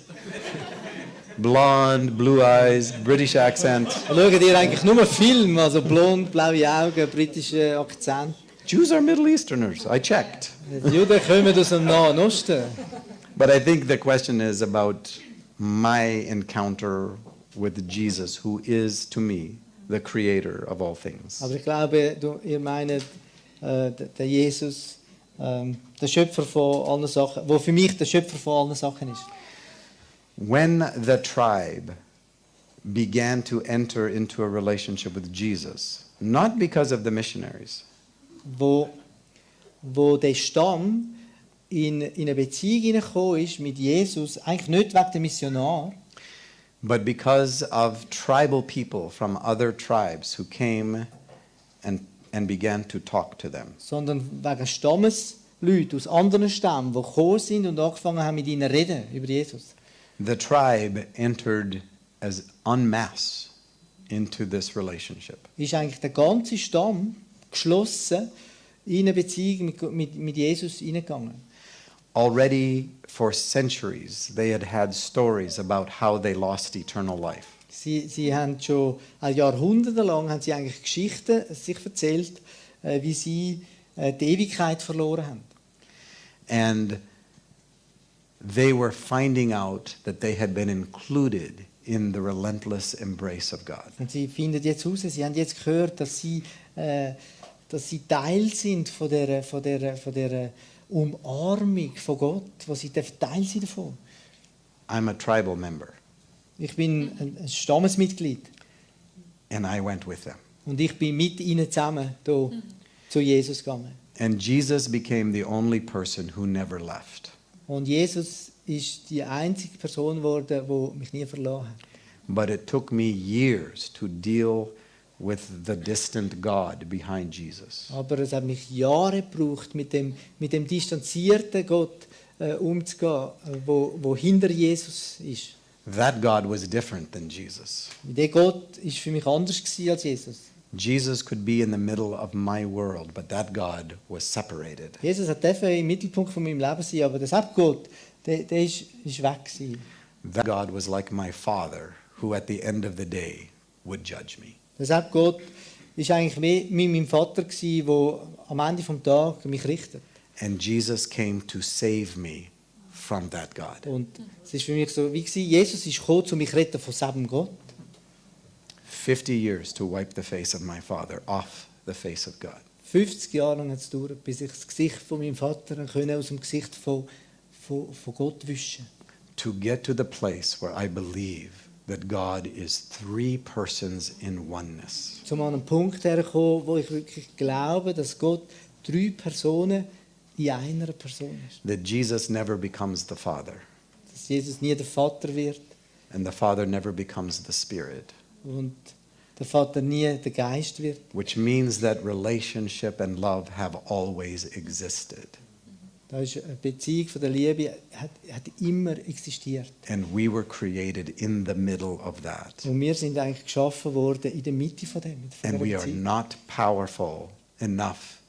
Blonde, blue eyes, British accent. Schaut ihr eigentlich nur Film, also blond, blaue Augen, britischer Akzent? Jews are Middle Easterners. I checked. Die Juden kommen aus dem Nahen Osten. But I think the question is about my encounter with Jesus, who is to me the creator of all things. Aber ich glaube, ihr meint der Jesus, der Schöpfer von allen Sachen, wo für mich der Schöpfer von allen Sachen ist. When the tribe began to enter into a relationship with Jesus, not because of the missionaries, Wo der Stamm in eine Beziehung hineingekommen ist mit Jesus, eigentlich nicht wegen der Missionar, but because of tribal people from other tribes who came and began to talk to them. sondern wegen Stammesleute aus anderen Stämmen, die gekommen sind und angefangen haben mit ihnen zu reden über Jesus. The tribe entered as en masse into this relationship. Ist eigentlich der ganze Stamm geschlossen in eine Beziehung mit Jesus hineingegangen. Already for centuries, they had had stories about how they lost eternal life. Sie haben schon jahrhundertelang haben sie eigentlich Geschichten sich erzählt, wie sie die Ewigkeit verloren haben. And they were finding out that they had been included in the relentless embrace of God. Und sie finden jetzt heraus, sie haben jetzt gehört, dass sie Teil sind von der Umarmung von Gott, wo sie Teil sind davon. I'm a tribal member, Ich bin ein Stammesmitglied and I went with them. und ich bin mit ihnen zusammen hier zu Jesus gegangen. And Jesus became the only person who never left. Und Jesus ist die einzige Person geworden, die mich nie verloren hat. But it took me years to deal with the distant God behind Jesus. Aber es hat mich Jahre gebraucht, mit dem distanzierten Gott umzugehen, wo hinter Jesus ist. That God was different than Jesus. Der Gott ist für mich anders gewesen als Jesus. Jesus could be in the middle of my world, but that God was separated. Jesus hat im Mittelpunkt von meinem Leben sein, aber der Gott, der ist weg gewesen. That God was like my father, who at the end of the day would judge me. Der Gott ist eigentlich mehr mit meinem Vater gewesen, der am Ende des Tages mich richtet. And Jesus came to save me from that God. Und es ist für mich so, wie gewesen, Jesus ist gekommen, um mich zu retten von diesem Gott. 50 years to wipe the face of my father off the face of God. 50 Jahre lang hat es gedauert, bis ich das Gesicht von meinem Vater aus dem Gesicht von Gott wischen. To get to the place where I believe that God is three persons in oneness. Zum an einen Punkt herkommen, wo ich wirklich glaube, dass Gott 3 Personen in einer Person ist. That Jesus never becomes the Father, Dass Jesus nie der Vater wird and the Father never becomes the Spirit, und der Vater nie der Geist wird. which means that relationship and love have always existed. Da ist eine Beziehung von der Liebe, hat immer existiert. And we were created in the middle of that. Und wir sind eigentlich geschaffen worden in der Mitte von dem. Von And dieser we are Beziehung. not powerful enough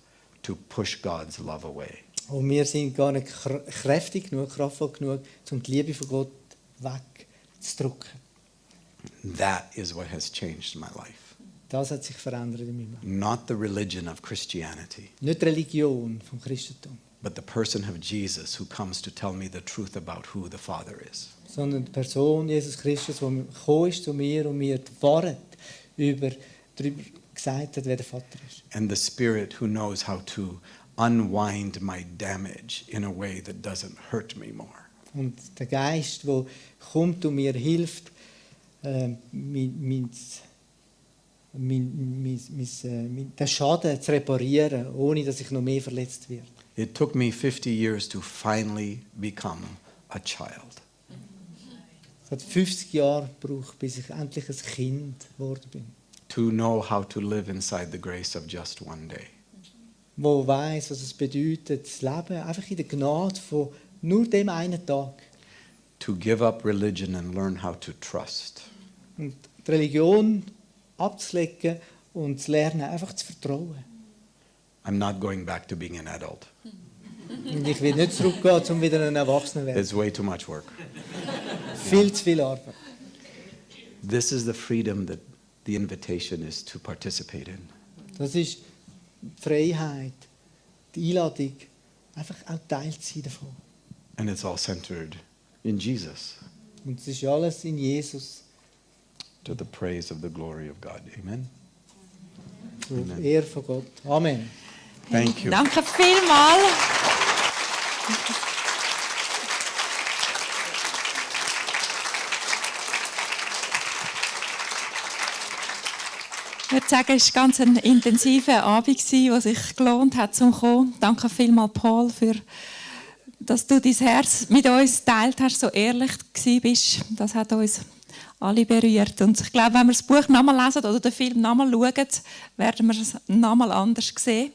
to push God's love away. Und wir sind gar nicht kräftig genug, kraftvoll genug, um die Liebe von Gott wegzudrücken. That is what has changed my life. Das hat sich verändert in meinem Leben. Not the religion of Christianity, Nicht die Religion vom Christentum, but the person of Jesus who comes to tell me the truth about who the Father is. sondern die Person Jesus Christus, die gekommen ist zu mir und mir die Wahrheit darüber gesagt hat, wer der Vater ist. And the Spirit who knows how to unwind my damage in a way that doesn't hurt me more. Und der Geist, der kommt und mir hilft, den Schaden zu reparieren, ohne dass ich noch mehr verletzt werde. It took me 50 years to finally become a child. Es hat 50 Jahre gebraucht, bis ich endlich ein Kind geworden bin. To know how to live inside the grace of just one day. Wo weiss, was es bedeutet, das Leben einfach in der Gnade von nur dem einen Tag. To give up religion and learn how to trust. Und die Religion abzulegen und zu lernen, einfach zu vertrauen. I'm not going back to being an adult. Und ich will nicht zurückgehen, um wieder ein Erwachsener zu werden. It's way too much work. Viel zu viel Arbeit. This is the freedom that the invitation is to participate in. Das ist die Freiheit, die Einladung, einfach auch Teil zu sein davon. And it's all centered in Jesus, Und es ist alles in Jesus, to the praise of the glory of God. Amen. zur Ehre von Gott. Amen. Thank you. Danke vielmals. Ich würde sagen, es war ganz ein intensiver Abend, der sich gelohnt hat, zum kommen. Danke vielmals, Paul, dass du dein Herz mit uns geteilt hast, so ehrlich bist. Das hat uns alle berührt. Und ich glaube, wenn wir das Buch nochmal lesen oder den Film nochmal schauen, werden wir es nochmal anders sehen.